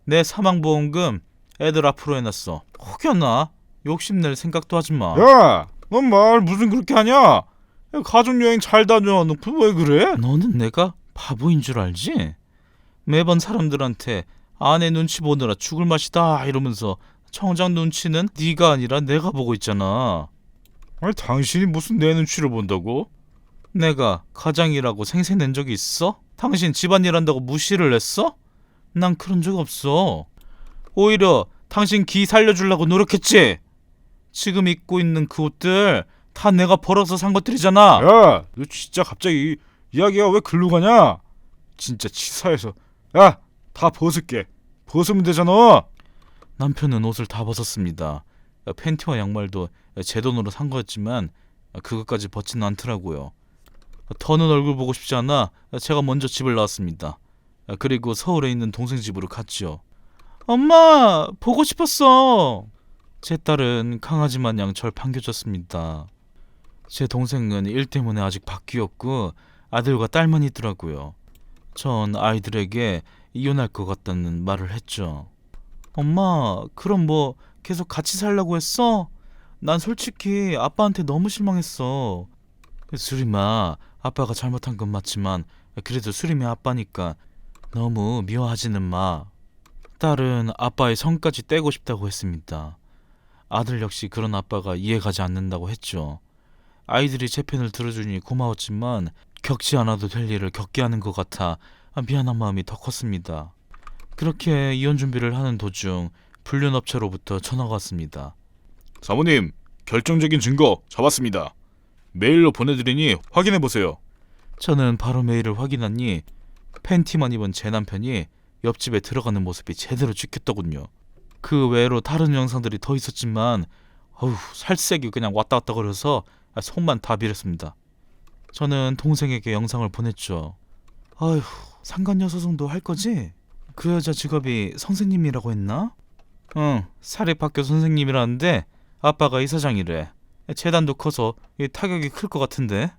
내 사망보험금 애들 앞으로 해놨어. 혹여나 욕심낼 생각도 하지 마. 야, 넌 말 무슨 그렇게 하냐? 야, 가족여행 잘 다녀놓고 왜 그래? 너는 내가 바보인 줄 알지? 매번 사람들한테 아내 눈치 보느라 죽을 맛이다 이러면서 정작 눈치는 네가 아니라 내가 보고 있잖아. 아니 당신이 무슨 내 눈치를 본다고? 내가 가장이라고 생색낸 적이 있어? 당신 집안일 한다고 무시를 했어? 난 그런 적 없어. 오히려 당신 기 살려주려고 노력했지? 지금 입고 있는 그 옷들 다 내가 벌어서 산 것들이잖아. 야, 너 진짜 갑자기 이야기가 왜 글로 가냐? 진짜 치사해서. 야, 다 벗을게. 벗으면 되잖아. 남편은 옷을 다 벗었습니다. 팬티와 양말도 제 돈으로 산 거였지만 그것까지 벗지는 않더라고요. 더는 얼굴 보고 싶지 않아 제가 먼저 집을 나왔습니다. 그리고 서울에 있는 동생 집으로 갔죠. 엄마, 보고 싶었어. 제 딸은 강아지 마냥 절 반겨줬습니다. 제 동생은 일 때문에 아직 바뀌었고 아들과 딸만 있더라고요. 전 아이들에게 이혼할 것 같다는 말을 했죠. 엄마, 그럼 뭐 계속 같이 살려고 했어? 난 솔직히 아빠한테 너무 실망했어. 수림아, 아빠가 잘못한 건 맞지만 그래도 수림이 아빠니까 너무 미워하지는 마. 딸은 아빠의 성까지 떼고 싶다고 했습니다. 아들 역시 그런 아빠가 이해가지 않는다고 했죠. 아이들이 제 편을 들어주니 고마웠지만 겪지 않아도 될 일을 겪게 하는 것 같아 미안한 마음이 더 컸습니다. 그렇게 이혼 준비를 하는 도중 불륜업체로부터 전화가 왔습니다. 사모님, 결정적인 증거 잡았습니다. 메일로 보내드리니 확인해보세요. 저는 바로 메일을 확인하니 팬티만 입은 제 남편이 옆집에 들어가는 모습이 제대로 찍혔더군요. 그 외로 다른 영상들이 더 있었지만 살색이 그냥 왔다 갔다 거려서 손만 다 비렸습니다. 저는 동생에게 영상을 보냈죠. 아휴, 상간녀소송도 할 거지? 그 여자 직업이 선생님이라고 했나? 응, 사립학교 선생님이라는데 아빠가 이사장이래. 재단도 커서 타격이 클 것 같은데?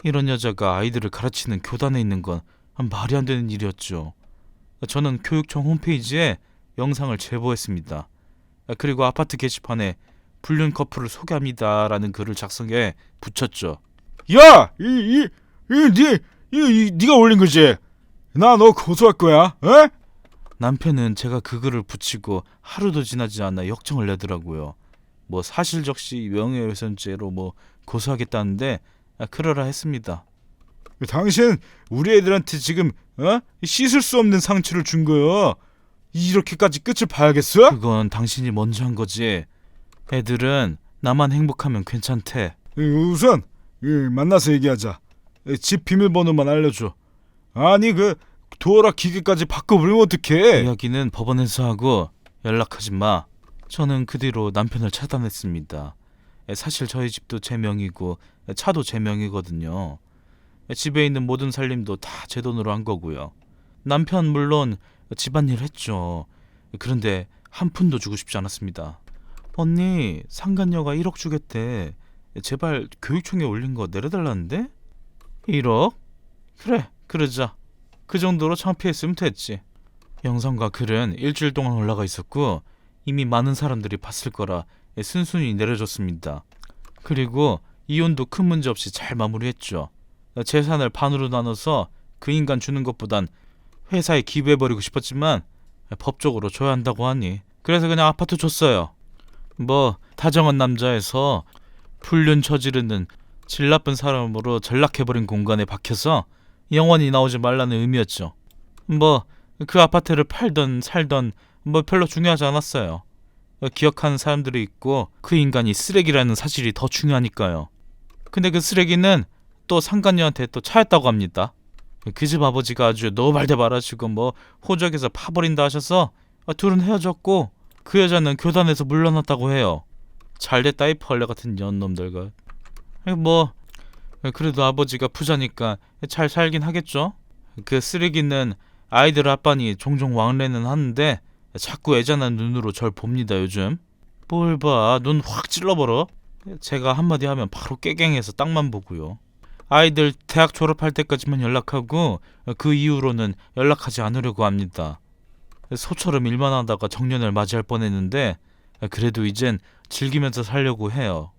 이런 여자가 아이들을 가르치는 교단에 있는 건 말이 안 되는 일이었죠. 저는 교육청 홈페이지에 영상을 제보했습니다. 그리고 아파트 게시판에 불륜 커플을 소개합니다라는 글을 작성해 붙였죠. 야, 네가 올린 거지? 나 너 고소할 거야. 에? 남편은 제가 그 글을 붙이고 하루도 지나지 않아 역정을 내더라고요. 뭐 사실적시 명예훼손죄로 뭐 고소하겠다는데 그러라 했습니다. 당신 우리 애들한테 지금 씻을 수 없는 상처를 준 거야. 이렇게까지 끝을 봐야겠어? 그건 당신이 먼저 한 거지. 애들은 나만 행복하면 괜찮대. 우선 만나서 얘기하자. 집 비밀번호만 알려줘. 아니 그 도어락 기계까지 바꿔버리면 어떡해? 이야기는 법원에서 하고 연락하지 마. 저는 그 뒤로 남편을 차단했습니다. 사실 저희 집도 제 명이고 차도 제 명이거든요. 집에 있는 모든 살림도 다 제 돈으로 한 거고요. 남편 물론 집안일 했죠. 그런데 한 푼도 주고 싶지 않았습니다. 언니, 상간녀가 1억 주겠대. 제발 교육청에 올린 거 내려달라는데? 1억? 그래, 그러자. 그 정도로 창피했으면 됐지. 영상과 글은 일주일 동안 올라가 있었고 이미 많은 사람들이 봤을 거라 순순히 내려줬습니다. 그리고 이혼도 큰 문제 없이 잘 마무리했죠. 재산을 반으로 나눠서 그 인간 주는 것보단 회사에 기부해버리고 싶었지만 법적으로 줘야 한다고 하니 그래서 그냥 아파트 줬어요. 뭐 다정한 남자에서 불륜 저지르는 질 나쁜 사람으로 전락해버린 공간에 박혀서 영원히 나오지 말라는 의미였죠. 뭐 그 아파트를 팔던 살던 뭐 별로 중요하지 않았어요. 기억하는 사람들이 있고 그 인간이 쓰레기라는 사실이 더 중요하니까요. 근데 그 쓰레기는 또 상간녀한테 또 차였다고 합니다. 그 집 아버지가 아주 노발대 말하시고 뭐 호적에서 파버린다 하셔서 둘은 헤어졌고 그 여자는 교단에서 물러났다고 해요. 잘됐다 이 벌레 같은 년놈들과. 뭐 그래도 아버지가 부자니까 잘 살긴 하겠죠. 그 쓰레기는 아이들 아빠니 종종 왕래는 하는데 자꾸 애잔한 눈으로 절 봅니다 요즘. 뭘 봐, 눈 확 찔러버려. 제가 한마디 하면 바로 깨갱해서 땅만 보고요. 아이들 대학 졸업할 때까지만 연락하고 그 이후로는 연락하지 않으려고 합니다. 소처럼 일만 하다가 정년을 맞이할 뻔했는데 그래도 이젠 즐기면서 살려고 해요.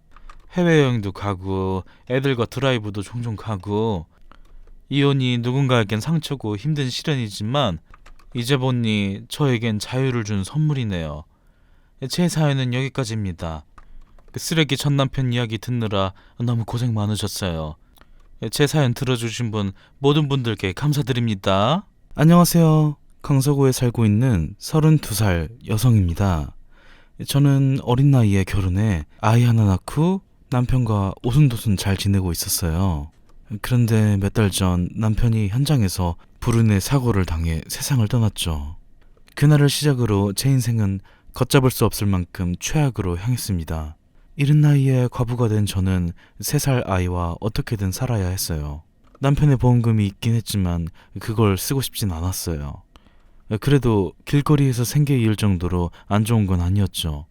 해외여행도 가고 애들과 드라이브도 종종 가고. 이혼이 누군가에겐 상처고 힘든 시련이지만 이제 보니 저에겐 자유를 준 선물이네요. 제 사연은 여기까지입니다. 쓰레기 전 남편 이야기 듣느라 너무 고생 많으셨어요. 제 사연 들어주신 분 모든 분들께 감사드립니다. 안녕하세요. 강서구에 살고 있는 32살 여성입니다. 저는 어린 나이에 결혼해 아이 하나 낳고 남편과 오순도순 잘 지내고 있었어요. 그런데 몇 달 전 남편이 현장에서 불운의 사고를 당해 세상을 떠났죠. 그날을 시작으로 제 인생은 걷잡을 수 없을 만큼 최악으로 향했습니다. 이른 나이에 과부가 된 저는 3살 아이와 어떻게든 살아야 했어요. 남편의 보험금이 있긴 했지만 그걸 쓰고 싶진 않았어요. 그래도 길거리에서 생계 이을 정도로 안 좋은 건 아니었죠.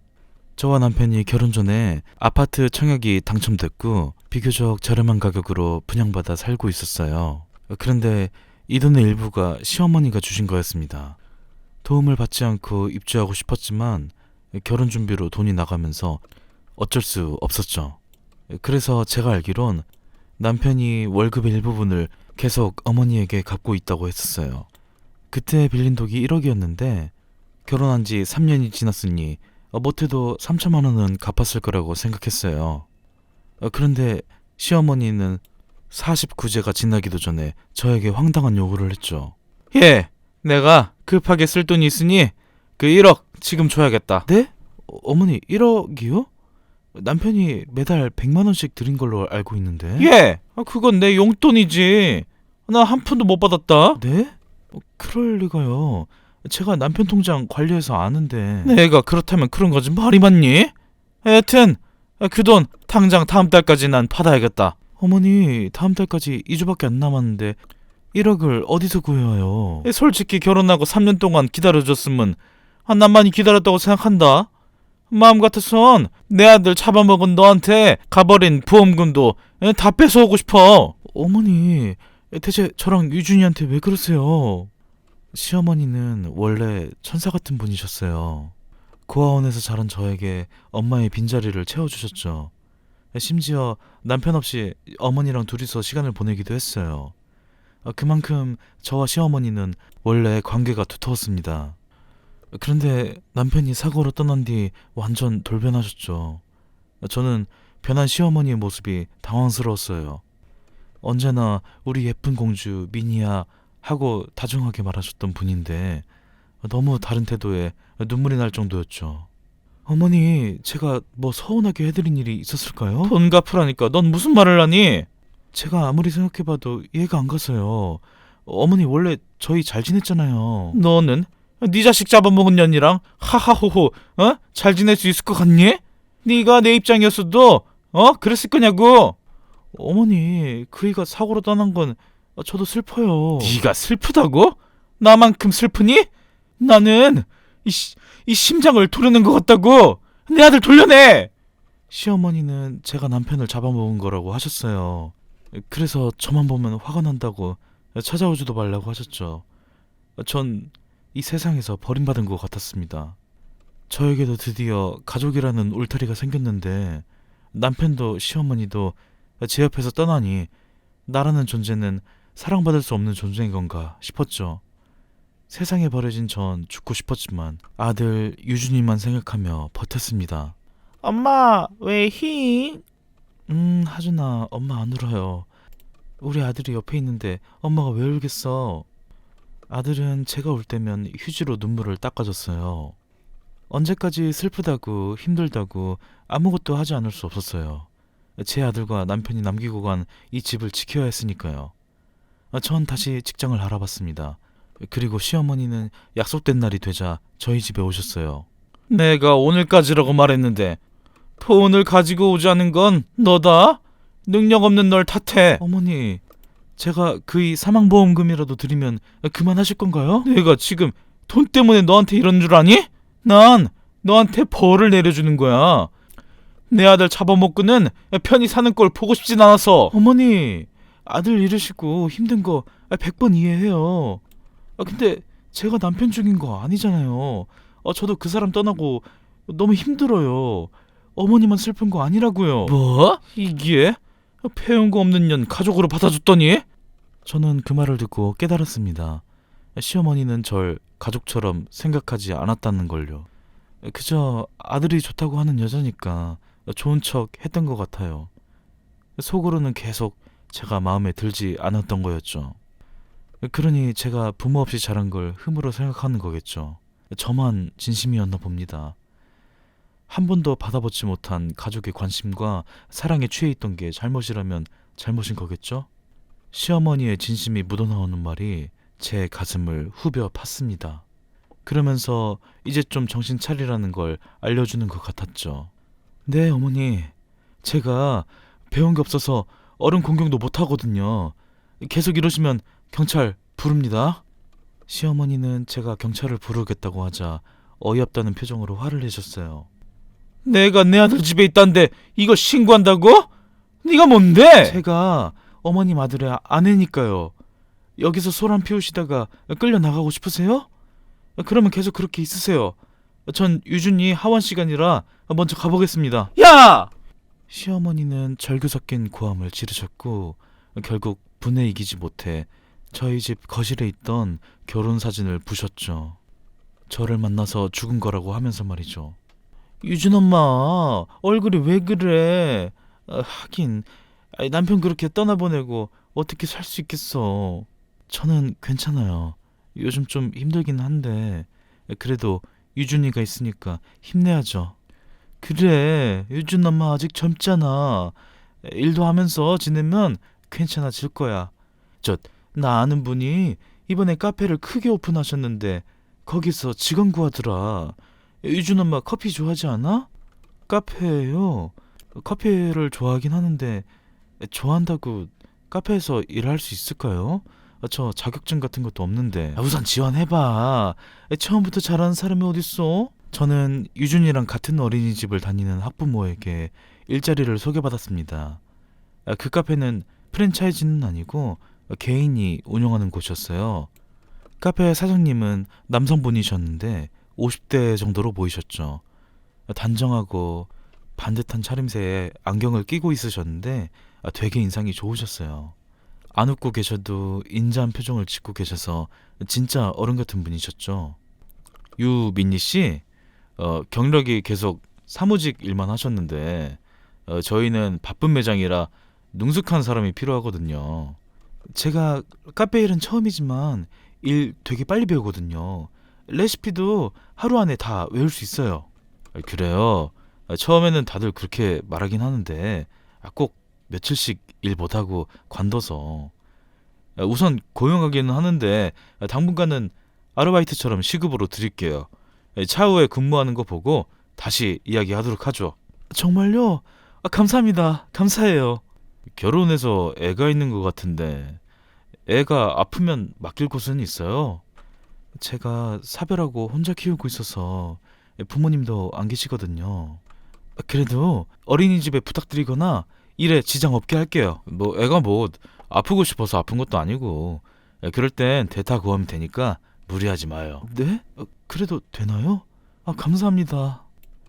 저와 남편이 결혼 전에 아파트 청약이 당첨됐고 비교적 저렴한 가격으로 분양받아 살고 있었어요. 그런데 이 돈의 일부가 시어머니가 주신 거였습니다. 도움을 받지 않고 입주하고 싶었지만 결혼 준비로 돈이 나가면서 어쩔 수 없었죠. 그래서 제가 알기론 남편이 월급의 일부분을 계속 어머니에게 갚고 있다고 했었어요. 그때 빌린 돈이 1억이었는데 결혼한 지 3년이 지났으니 못해도 3천만 원은 갚았을 거라고 생각했어요. 그런데 시어머니는 49제가 지나기도 전에 저에게 황당한 요구를 했죠. 예, 내가 급하게 쓸 돈이 있으니 그 1억 지금 줘야겠다. 네? 어머니 1억이요? 남편이 매달 100만 원씩 드린 걸로 알고 있는데. 예, 그건 내 용돈이지. 나 한 푼도 못 받았다. 네? 그럴 리가요. 제가 남편 통장 관리해서 아는데. 내가 그렇다면 그런 거지 말이 맞니? 하여튼 그 돈 당장 다음 달까지 난 받아야겠다. 어머니 다음 달까지 2주밖에 안 남았는데 1억을 어디서 구해와요? 솔직히 결혼하고 3년 동안 기다려줬으면 난 많이 기다렸다고 생각한다. 마음 같아선 내 아들 잡아먹은 너한테 가버린 보험금도 다 뺏어오고 싶어. 어머니 대체 저랑 유준이한테 왜 그러세요? 시어머니는 원래 천사 같은 분이셨어요. 고아원에서 자란 저에게 엄마의 빈자리를 채워주셨죠. 심지어 남편 없이 어머니랑 둘이서 시간을 보내기도 했어요. 그만큼 저와 시어머니는 원래 관계가 두터웠습니다. 그런데 남편이 사고로 떠난 뒤 완전 돌변하셨죠. 저는 변한 시어머니의 모습이 당황스러웠어요. 언제나 우리 예쁜 공주 미니야 하고 다정하게 말하셨던 분인데 너무 다른 태도에 눈물이 날 정도였죠. 어머니, 제가 뭐 서운하게 해드린 일이 있었을까요? 돈 갚으라니까 넌 무슨 말을 하니? 제가 아무리 생각해봐도 이해가 안 가서요. 어머니 원래 저희 잘 지냈잖아요. 너는 네 자식 잡아먹은 년이랑 하하호호 잘 지낼 수 있을 것 같니? 네가 내 입장이었어도 그랬을 거냐고. 어머니, 그이가 사고로 떠난 건 저도 슬퍼요. 네가 슬프다고? 나만큼 슬프니? 나는 이 심장을 도려낸 것 같다고. 내 아들 돌려내. 시어머니는 제가 남편을 잡아먹은 거라고 하셨어요. 그래서 저만 보면 화가 난다고 찾아오지도 말라고 하셨죠. 전 이 세상에서 버림받은 것 같았습니다. 저에게도 드디어 가족이라는 울타리가 생겼는데 남편도 시어머니도 제 옆에서 떠나니 나라는 존재는 사랑받을 수 없는 존재인 건가 싶었죠. 세상에 버려진 전 죽고 싶었지만 아들 유준이만 생각하며 버텼습니다. 엄마 왜 히? 하준아, 엄마 안 울어요. 우리 아들이 옆에 있는데 엄마가 왜 울겠어? 아들은 제가 울 때면 휴지로 눈물을 닦아줬어요. 언제까지 슬프다고 힘들다고 아무것도 하지 않을 수 없었어요. 제 아들과 남편이 남기고 간 이 집을 지켜야 했으니까요. 전 다시 직장을 알아봤습니다. 그리고 시어머니는 약속된 날이 되자 저희 집에 오셨어요. 내가 오늘까지라고 말했는데 돈을 가지고 오지 않은 건 너다? 능력 없는 널 탓해. 어머니, 제가 그이 사망보험금이라도 드리면 그만하실 건가요? 내가 지금 돈 때문에 너한테 이러는 줄 아니? 난 너한테 벌을 내려주는 거야. 내 아들 잡아먹고는 편히 사는 걸 보고 싶진 않아서. 어머니, 아들 잃으시고 힘든 거 100번 이해해요. 근데 제가 남편 죽인 거 아니잖아요. 저도 그 사람 떠나고 너무 힘들어요. 어머니만 슬픈 거 아니라고요. 뭐? 이게? 배운 거 없는 년 가족으로 받아줬더니? 저는 그 말을 듣고 깨달았습니다. 시어머니는 절 가족처럼 생각하지 않았다는 걸요. 그저 아들이 좋다고 하는 여자니까 좋은 척 했던 것 같아요. 속으로는 계속 제가 마음에 들지 않았던 거였죠. 그러니 제가 부모 없이 자란 걸 흠으로 생각하는 거겠죠. 저만 진심이었나 봅니다. 한 번도 받아보지 못한 가족의 관심과 사랑에 취해 있던 게 잘못이라면 잘못인 거겠죠? 시어머니의 진심이 묻어나오는 말이 제 가슴을 후벼 팠습니다. 그러면서 이제 좀 정신 차리라는 걸 알려주는 것 같았죠. 네, 어머니. 제가 배운 게 없어서 어른 공경도 못하거든요. 계속 이러시면 경찰 부릅니다. 시어머니는 제가 경찰을 부르겠다고 하자 어이없다는 표정으로 화를 내셨어요. 내가 내 아들 집에 있다는데 이거 신고한다고? 네가 뭔데? 제가 어머님 아들의 아내니까요. 여기서 소란 피우시다가 끌려 나가고 싶으세요? 그러면 계속 그렇게 있으세요. 전 유준이 하원 시간이라 먼저 가보겠습니다. 야! 시어머니는 절규 섞인 고함을 지르셨고 결국 분에 이기지 못해 저희 집 거실에 있던 결혼 사진을 부셨죠. 저를 만나서 죽은 거라고 하면서 말이죠. 유준 엄마, 얼굴이 왜 그래? 하긴 남편 그렇게 떠나보내고 어떻게 살 수 있겠어. 저는 괜찮아요. 요즘 좀 힘들긴 한데 그래도 유준이가 있으니까 힘내야죠. 그래, 유준 엄마 아직 젊잖아. 일도 하면서 지내면 괜찮아질 거야. 나 아는 분이 이번에 카페를 크게 오픈하셨는데 거기서 직원 구하더라. 유준 엄마 커피 좋아하지 않아? 카페요? 커피를 좋아하긴 하는데 좋아한다고 카페에서 일할 수 있을까요? 저 자격증 같은 것도 없는데. 우선 지원해봐. 처음부터 잘하는 사람이 어딨어? 저는 유준이랑 같은 어린이집을 다니는 학부모에게 일자리를 소개받았습니다. 그 카페는 프랜차이즈는 아니고 개인이 운영하는 곳이었어요. 카페 사장님은 남성분이셨는데 50대 정도로 보이셨죠. 단정하고 반듯한 차림새에 안경을 끼고 있으셨는데 되게 인상이 좋으셨어요. 안 웃고 계셔도 인자한 표정을 짓고 계셔서 진짜 어른 같은 분이셨죠. 유민니 씨, 경력이 계속 사무직 일만 하셨는데 저희는 바쁜 매장이라 능숙한 사람이 필요하거든요. 제가 카페 일은 처음이지만 일 되게 빨리 배우거든요. 레시피도 하루 안에 다 외울 수 있어요. 그래요? 처음에는 다들 그렇게 말하긴 하는데 꼭 며칠씩 일 못하고 관둬서. 우선 고용하기는 하는데 당분간은 아르바이트처럼 시급으로 드릴게요. 차후에 근무하는 거 보고 다시 이야기하도록 하죠. 정말요? 감사합니다. 감사해요. 결혼해서 애가 있는 것 같은데 애가 아프면 맡길 곳은 있어요? 제가 사별하고 혼자 키우고 있어서 부모님도 안 계시거든요. 그래도 어린이집에 부탁드리거나 일에 지장 없게 할게요. 뭐 애가 뭐 아프고 싶어서 아픈 것도 아니고 그럴 땐 대타 구하면 되니까 무리하지 마요. 네? 그래도 되나요? 감사합니다.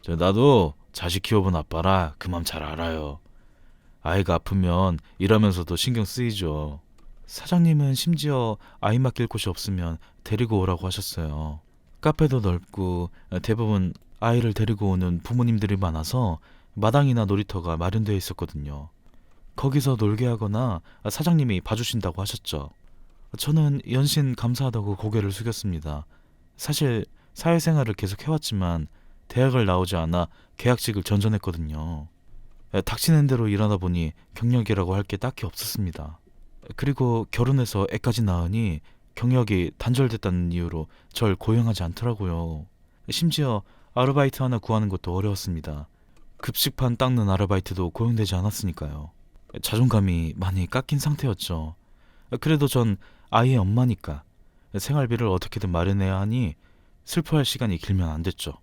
나도 자식 키워본 아빠라 그 맘 잘 알아요. 아이가 아프면 일하면서도 신경 쓰이죠. 사장님은 심지어 아이 맡길 곳이 없으면 데리고 오라고 하셨어요. 카페도 넓고 대부분 아이를 데리고 오는 부모님들이 많아서 마당이나 놀이터가 마련되어 있었거든요. 거기서 놀게 하거나 사장님이 봐주신다고 하셨죠. 저는 연신 감사하다고 고개를 숙였습니다. 사실 사회생활을 계속 해왔지만 대학을 나오지 않아 계약직을 전전했거든요. 닥치는 대로 일하다 보니 경력이라고 할 게 딱히 없었습니다. 그리고 결혼해서 애까지 낳으니 경력이 단절됐다는 이유로 절 고용하지 않더라고요. 심지어 아르바이트 하나 구하는 것도 어려웠습니다. 급식판 닦는 아르바이트도 고용되지 않았으니까요. 자존감이 많이 깎인 상태였죠. 그래도 전 아이의 엄마니까 생활비를 어떻게든 마련해야 하니 슬퍼할 시간이 길면 안 됐죠.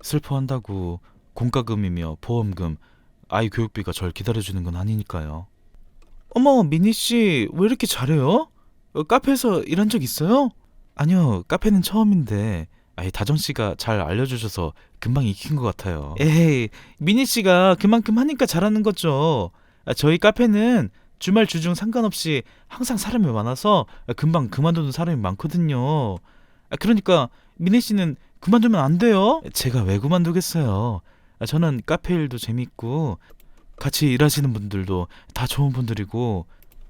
슬퍼한다고 공과금이며 보험금, 아이 교육비가 절 기다려주는 건 아니니까요. 어머, 미니씨 왜 이렇게 잘해요? 카페에서 일한 적 있어요? 아니요, 카페는 처음인데 다정씨가 잘 알려주셔서 금방 익힌 것 같아요. 에이, 미니씨가 그만큼 하니까 잘하는 거죠. 저희 카페는 주말 주중 상관없이 항상 사람이 많아서 금방 그만두는 사람이 많거든요. 그러니까 미니씨는 그만두면 안 돼요. 제가 왜 그만두겠어요. 저는 카페 일도 재밌고 같이 일하시는 분들도 다 좋은 분들이고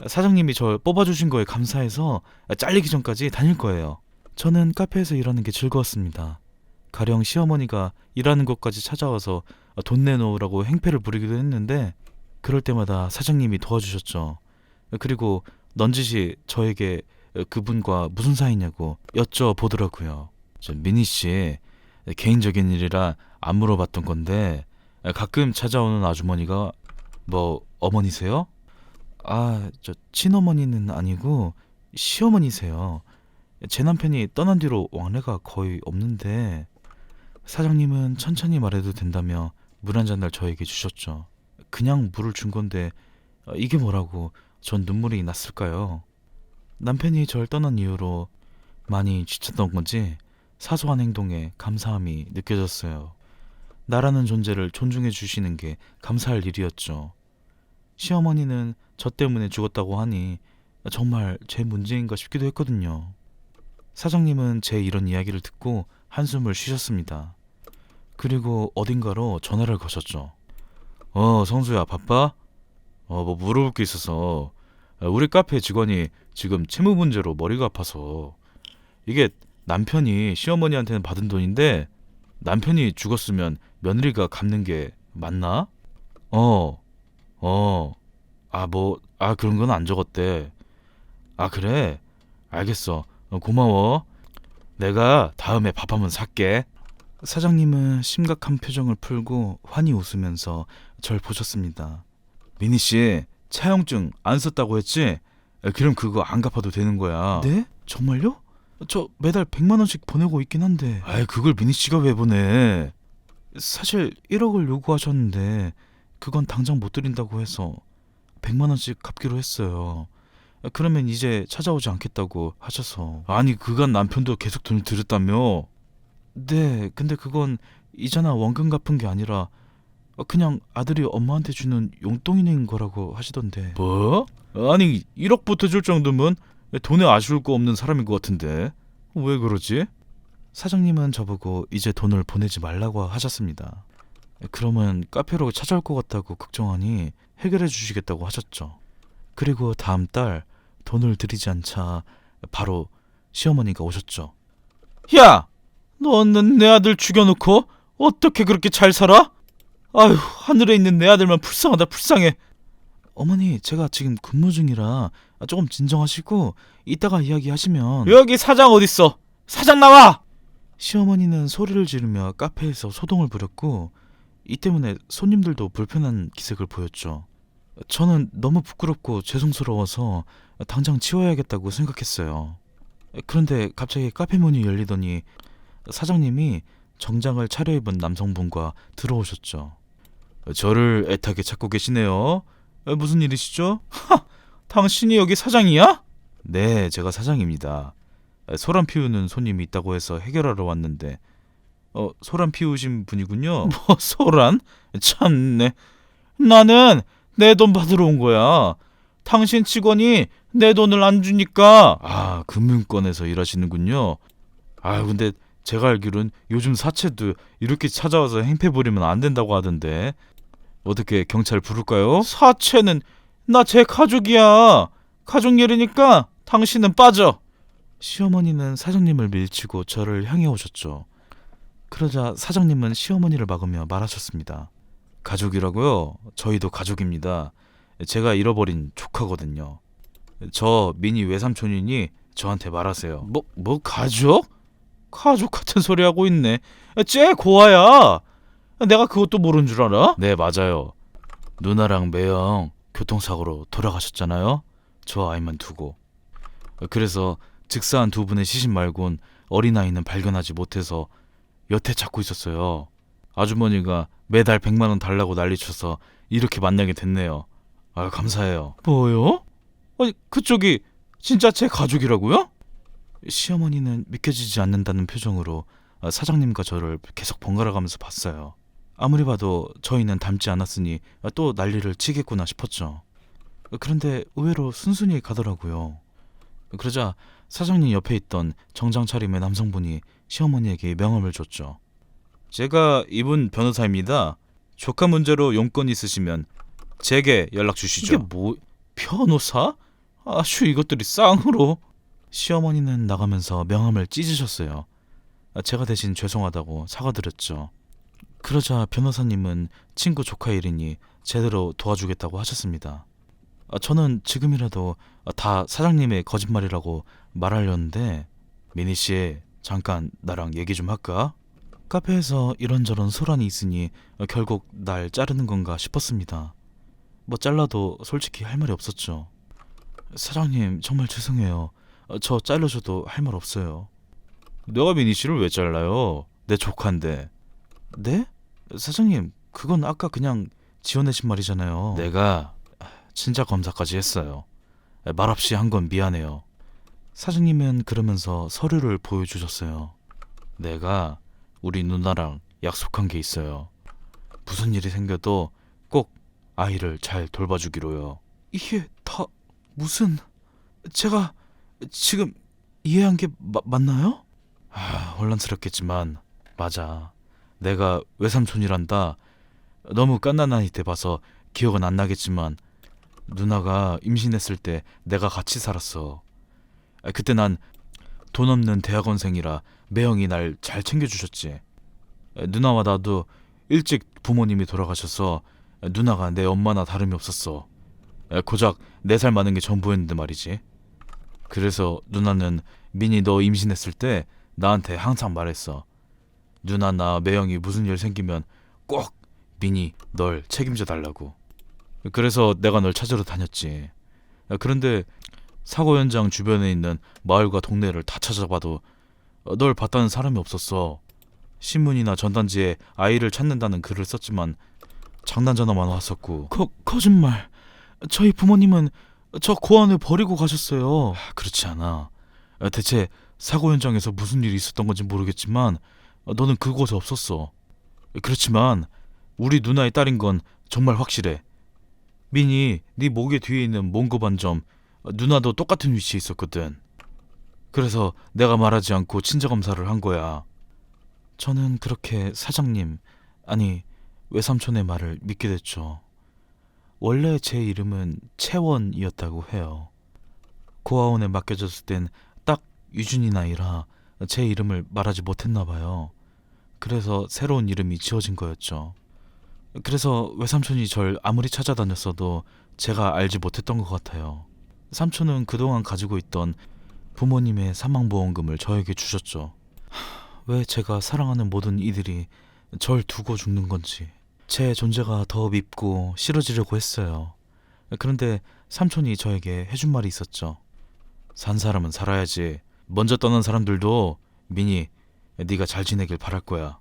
사장님이 저 뽑아주신 거에 감사해서 잘리기 전까지 다닐 거예요. 저는 카페에서 일하는 게 즐거웠습니다. 가령 시어머니가 일하는 곳까지 찾아와서 돈 내놓으라고 행패를 부리기도 했는데 그럴 때마다 사장님이 도와주셨죠. 그리고 넌지시 저에게 그분과 무슨 사이냐고 여쭤보더라고요. 미니씨, 개인적인 일이라 안 물어봤던 건데 가끔 찾아오는 아주머니가 뭐 어머니세요? 저 친어머니는 아니고 시어머니세요. 제 남편이 떠난 뒤로 왕래가 거의 없는데 사장님은 천천히 말해도 된다며 물 한 잔을 저에게 주셨죠. 그냥 물을 준 건데 이게 뭐라고 전 눈물이 났을까요? 남편이 절 떠난 이후로 많이 지쳤던 건지 사소한 행동에 감사함이 느껴졌어요. 나라는 존재를 존중해 주시는 게 감사할 일이었죠. 시어머니는 저 때문에 죽었다고 하니 정말 제 문제인가 싶기도 했거든요. 사장님은 제 이런 이야기를 듣고 한숨을 쉬셨습니다. 그리고 어딘가로 전화를 거셨죠. 성수야, 바빠? 뭐 물어볼 게 있어서 우리 카페 직원이 지금 채무 문제로 머리가 아파서 이게 남편이 시어머니한테는 받은 돈인데 남편이 죽었으면 며느리가 갚는 게 맞나? 그런 건 안 적었대. 그래? 알겠어. 고마워. 내가 다음에 밥 한번 살게. 사장님은 심각한 표정을 풀고 환히 웃으면서 절 보셨습니다. 미니씨, 차용증 안 썼다고 했지? 그럼 그거 안 갚아도 되는 거야. 네? 정말요? 저 매달 100만 원씩 보내고 있긴 한데. 그걸 미니씨가 왜 보내? 사실 1억을 요구하셨는데 그건 당장 못 드린다고 해서 100만 원씩 갚기로 했어요. 그러면 이제 찾아오지 않겠다고 하셔서. 아니, 그간 남편도 계속 돈을 들였다며? 네, 근데 그건 이자나 원금 갚은 게 아니라 그냥 아들이 엄마한테 주는 용돈인 거라고 하시던데. 뭐? 아니, 1억 보태줄 정도면 돈에 아쉬울 거 없는 사람인 것 같은데 왜 그러지? 사장님은 저보고 이제 돈을 보내지 말라고 하셨습니다. 그러면 카페로 찾아올 것 같다고 걱정하니 해결해 주시겠다고 하셨죠. 그리고 다음 달 돈을 드리지 않자 바로 시어머니가 오셨죠. 야! 너는 내 아들 죽여놓고 어떻게 그렇게 잘 살아? 아휴, 하늘에 있는 내 아들만 불쌍하다, 불쌍해. 어머니, 제가 지금 근무 중이라 조금 진정하시고 이따가 이야기하시면. 여기 사장 어딨어? 사장 나와! 시어머니는 소리를 지르며 카페에서 소동을 부렸고 이 때문에 손님들도 불편한 기색을 보였죠. 저는 너무 부끄럽고 죄송스러워서 당장 치워야겠다고 생각했어요. 그런데 갑자기 카페 문이 열리더니 사장님이 정장을 차려입은 남성분과 들어오셨죠. 저를 애타게 찾고 계시네요. 무슨 일이시죠? 하! 당신이 여기 사장이야? 네, 제가 사장입니다. 소란 피우는 손님이 있다고 해서 해결하러 왔는데 소란 피우신 분이군요. 뭐 소란? 참네. 나는 내 돈 받으러 온 거야. 당신 직원이 내 돈을 안 주니까. 아, 금융권에서 일하시는군요. 아, 근데 제가 알기로는 요즘 사채도 이렇게 찾아와서 행패 부리면 안 된다고 하던데. 어떻게 경찰 부를까요? 사채는 나 제 가족이야. 가족 일이니까 당신은 빠져. 시어머니는 사장님을 밀치고 저를 향해 오셨죠. 그러자 사장님은 시어머니를 막으며 말하셨습니다. 가족이라고요? 저희도 가족입니다. 제가 잃어버린 조카거든요. 저 미니 외삼촌이니 저한테 말하세요. 뭐 가족? 가족 같은 소리 하고 있네. 쟤 고아야. 내가 그것도 모르는 줄 알아? 네, 맞아요. 누나랑 매형 교통사고로 돌아가셨잖아요. 저 아이만 두고. 그래서 즉사한 두 분의 시신 말곤 어린아이는 발견하지 못해서 여태 찾고 있었어요. 아주머니가 매달 100만 원 달라고 난리쳐서 이렇게 만나게 됐네요. 아, 감사해요. 뭐요? 아니, 그쪽이 진짜 제 가족이라고요? 시어머니는 믿겨지지 않는다는 표정으로 사장님과 저를 계속 번갈아가면서 봤어요. 아무리 봐도 저희는 닮지 않았으니 또 난리를 치겠구나 싶었죠. 그런데 의외로 순순히 가더라고요. 그러자 사장님 옆에 있던 정장 차림의 남성분이 시어머니에게 명함을 줬죠. 제가 이분 변호사입니다. 조카 문제로 용건 있으시면 제게 연락 주시죠. 이게 뭐 변호사? 아슈, 이것들이 쌍으로. 시어머니는 나가면서 명함을 찢으셨어요. 제가 대신 죄송하다고 사과드렸죠. 그러자 변호사님은 친구 조카 일이니 제대로 도와주겠다고 하셨습니다. 저는 지금이라도 다 사장님의 거짓말이라고 말하려는데, 미니씨, 잠깐 나랑 얘기 좀 할까? 카페에서 이런저런 소란이 있으니 결국 날 자르는 건가 싶었습니다. 뭐 잘라도 솔직히 할 말이 없었죠. 사장님, 정말 죄송해요. 저 잘라줘도 할 말 없어요. 내가 미니씨를 왜 잘라요? 내 조카인데. 네? 사장님, 그건 아까 그냥 지어내신 말이잖아요. 내가 친자 검사까지 했어요. 말없이 한 건 미안해요. 사장님은 그러면서 서류를 보여주셨어요. 내가 우리 누나랑 약속한 게 있어요. 무슨 일이 생겨도 꼭 아이를 잘 돌봐주기로요. 이게 다 무슨... 제가 지금 이해한 게 맞나요? 혼란스럽겠지만 맞아. 내가 외삼촌이란다. 너무 깐난한 때 봐서 기억은 안 나겠지만 누나가 임신했을 때 내가 같이 살았어. 그때 난 돈 없는 대학원생이라 매형이 날 잘 챙겨주셨지. 누나와 나도 일찍 부모님이 돌아가셔서 누나가 내 엄마나 다름이 없었어. 고작 4살 많은 게 전부였는데 말이지. 그래서 누나는 미니 너 임신했을 때 나한테 항상 말했어. 누나 나 매형이 무슨 일 생기면 꼭 미니 널 책임져 달라고. 그래서 내가 널 찾으러 다녔지. 그런데 사고 현장 주변에 있는 마을과 동네를 다 찾아봐도 널 봤다는 사람이 없었어. 신문이나 전단지에 아이를 찾는다는 글을 썼지만 장난 전화만 왔었고. 거짓말. 저희 부모님은 저 고아를 버리고 가셨어요. 그렇지 않아. 대체 사고 현장에서 무슨 일이 있었던 건지 모르겠지만 너는 그곳에 없었어. 그렇지만 우리 누나의 딸인 건 정말 확실해. 민이 네 목에 뒤에 있는 몽고 반점 누나도 똑같은 위치에 있었거든. 그래서 내가 말하지 않고 친자검사를 한 거야. 저는 그렇게 사장님, 아니 외삼촌의 말을 믿게 됐죠. 원래 제 이름은 채원이었다고 해요. 고아원에 맡겨졌을 땐 딱 유준이 나이라 제 이름을 말하지 못했나 봐요. 그래서 새로운 이름이 지어진 거였죠. 그래서 외삼촌이 절 아무리 찾아다녔어도 제가 알지 못했던 것 같아요. 삼촌은 그동안 가지고 있던 부모님의 사망보험금을 저에게 주셨죠. 왜 제가 사랑하는 모든 이들이 절 두고 죽는 건지. 제 존재가 더 밉고 싫어지려고 했어요. 그런데 삼촌이 저에게 해준 말이 있었죠. 산 사람은 살아야지. 먼저 떠난 사람들도 미니, 네가 잘 지내길 바랄 거야.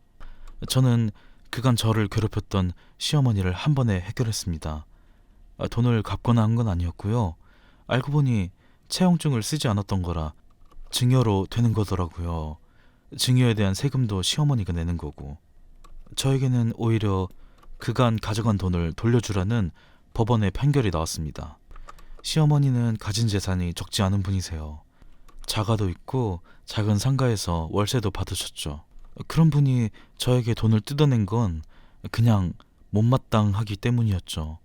저는 그간 저를 괴롭혔던 시어머니를 한 번에 해결했습니다. 돈을 갚거나 한 건 아니었고요. 알고 보니 채용증을 쓰지 않았던 거라 증여로 되는 거더라고요. 증여에 대한 세금도 시어머니가 내는 거고, 저에게는 오히려 그간 가져간 돈을 돌려주라는 법원의 판결이 나왔습니다. 시어머니는 가진 재산이 적지 않은 분이세요. 자가도 있고 작은 상가에서 월세도 받으셨죠. 그런 분이 저에게 돈을 뜯어낸 건 그냥 못마땅하기 때문이었죠.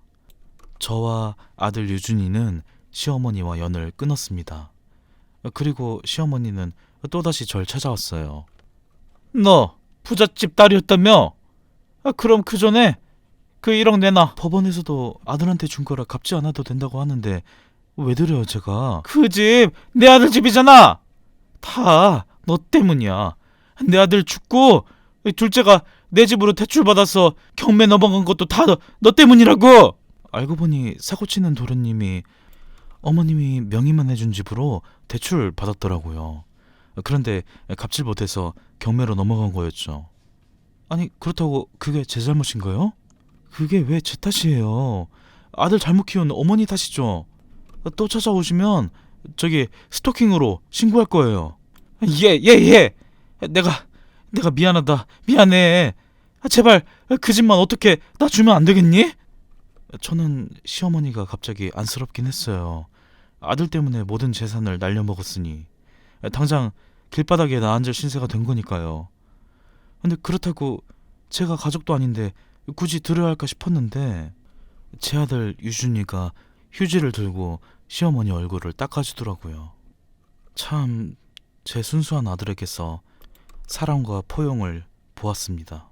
저와 아들 유준이는 시어머니와 연을 끊었습니다. 그리고 시어머니는 또다시 절 찾아왔어요. 너 부잣집 딸이었다며? 그럼 그 전에 그 1억 내놔. 법원에서도 아들한테 준 거라 갚지 않아도 된다고 하는데 왜 드려요 제가? 그 집 내 아들 집이잖아. 다 너 때문이야. 내 아들 죽고 둘째가 내 집으로 대출받아서 경매 넘어간 것도 다 너 때문이라고. 알고 보니 사고치는 도련님이 어머님이 명의만 해준 집으로 대출 받았더라고요. 그런데 갚질 못해서 경매로 넘어간 거였죠. 아니 그렇다고 그게 제 잘못인가요? 그게 왜 제 탓이에요? 아들 잘못 키운 어머니 탓이죠. 또 찾아오시면 저기 스토킹으로 신고할 거예요. 예. 내가 미안하다. 미안해. 제발 그 집만 어떻게 나 주면 안 되겠니? 저는 시어머니가 갑자기 안쓰럽긴 했어요. 아들 때문에 모든 재산을 날려먹었으니 당장 길바닥에 나 앉을 신세가 된 거니까요. 근데 그렇다고 제가 가족도 아닌데 굳이 들어야 할까 싶었는데 제 아들 유준이가 휴지를 들고 시어머니 얼굴을 닦아주더라고요. 참 제 순수한 아들에게서 사랑과 포용을 보았습니다.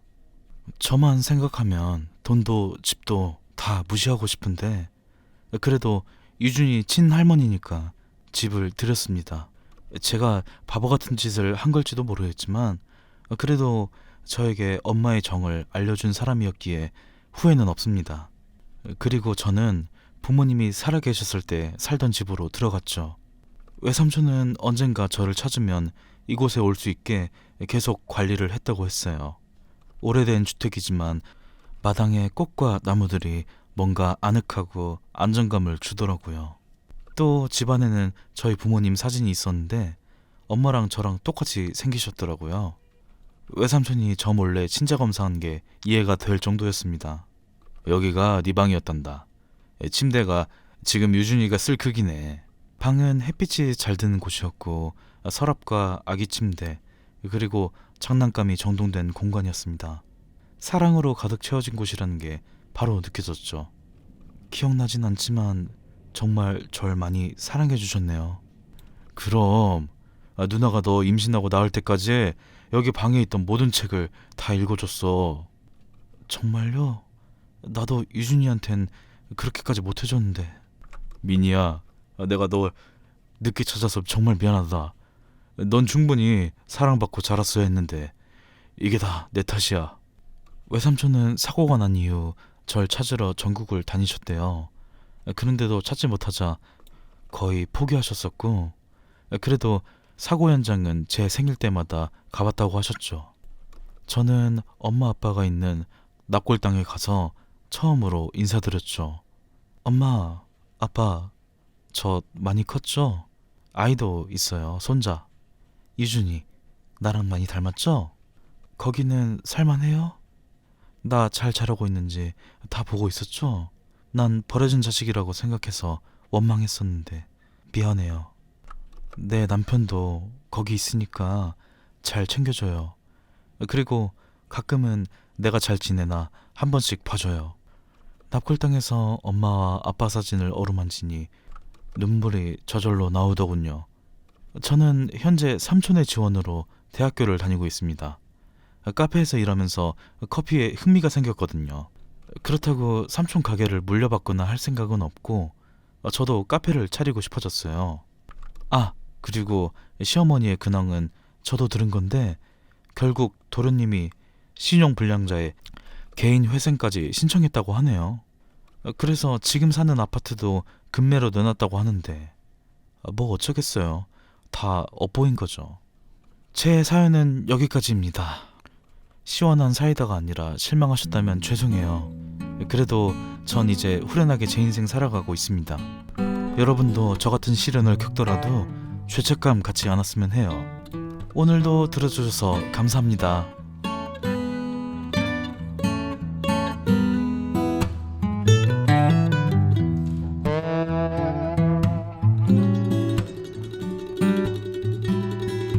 저만 생각하면 돈도 집도 다 무시하고 싶은데 그래도 유준이 친할머니니까 집을 드렸습니다. 제가 바보 같은 짓을 한 걸지도 모르겠지만 그래도 저에게 엄마의 정을 알려준 사람이었기에 후회는 없습니다. 그리고 저는 부모님이 살아계셨을 때 살던 집으로 들어갔죠. 외삼촌은 언젠가 저를 찾으면 이곳에 올 수 있게 계속 관리를 했다고 했어요. 오래된 주택이지만 마당에 꽃과 나무들이 뭔가 아늑하고 안정감을 주더라고요. 또 집안에는 저희 부모님 사진이 있었는데 엄마랑 저랑 똑같이 생기셨더라고요. 외삼촌이 저 몰래 친자 검사한 게 이해가 될 정도였습니다. 여기가 네 방이었단다. 침대가 지금 유준이가 쓸 크기네. 방은 햇빛이 잘 드는 곳이었고 서랍과 아기 침대 그리고 장난감이 정돈된 공간이었습니다. 사랑으로 가득 채워진 곳이라는 게 바로 느껴졌죠. 기억나진 않지만 정말 절 많이 사랑해 주셨네요. 그럼 누나가 너 임신하고 나을 때까지 여기 방에 있던 모든 책을 다 읽어줬어. 정말요? 나도 유준이한텐 그렇게까지 못해줬는데. 미니야, 내가 너 늦게 찾아서 정말 미안하다. 넌 충분히 사랑받고 자랐어야 했는데 이게 다 내 탓이야. 외삼촌은 사고가 난 이후 절 찾으러 전국을 다니셨대요. 그런데도 찾지 못하자 거의 포기하셨었고 그래도 사고 현장은 제 생일 때마다 가봤다고 하셨죠. 저는 엄마 아빠가 있는 납골당에 가서 처음으로 인사드렸죠. 엄마, 아빠, 저 많이 컸죠? 아이도 있어요, 손자. 유준이, 나랑 많이 닮았죠? 거기는 살만해요? 나 잘 자라고 있는지 다 보고 있었죠? 난 버려진 자식이라고 생각해서 원망했었는데 미안해요. 내 남편도 거기 있으니까 잘 챙겨줘요. 그리고 가끔은 내가 잘 지내나 한 번씩 봐줘요. 납골당에서 엄마와 아빠 사진을 어루만지니 눈물이 저절로 나오더군요. 저는 현재 삼촌의 지원으로 대학교를 다니고 있습니다. 카페에서 일하면서 커피에 흥미가 생겼거든요. 그렇다고 삼촌 가게를 물려받거나 할 생각은 없고 저도 카페를 차리고 싶어졌어요. 아, 그리고 시어머니의 근황은 저도 들은 건데 결국 도련님이 신용불량자의 개인 회생까지 신청했다고 하네요. 그래서 지금 사는 아파트도 급매로 내놨다고 하는데 뭐 어쩌겠어요. 다 엇보인 거죠. 제 사연은 여기까지입니다. 시원한 사이다가 아니라 실망하셨다면 죄송해요. 그래도 전 이제 후련하게 제 인생 살아가고 있습니다. 여러분도 저 같은 시련을 겪더라도 죄책감 갖지 않았으면 해요. 오늘도 들어주셔서 감사합니다.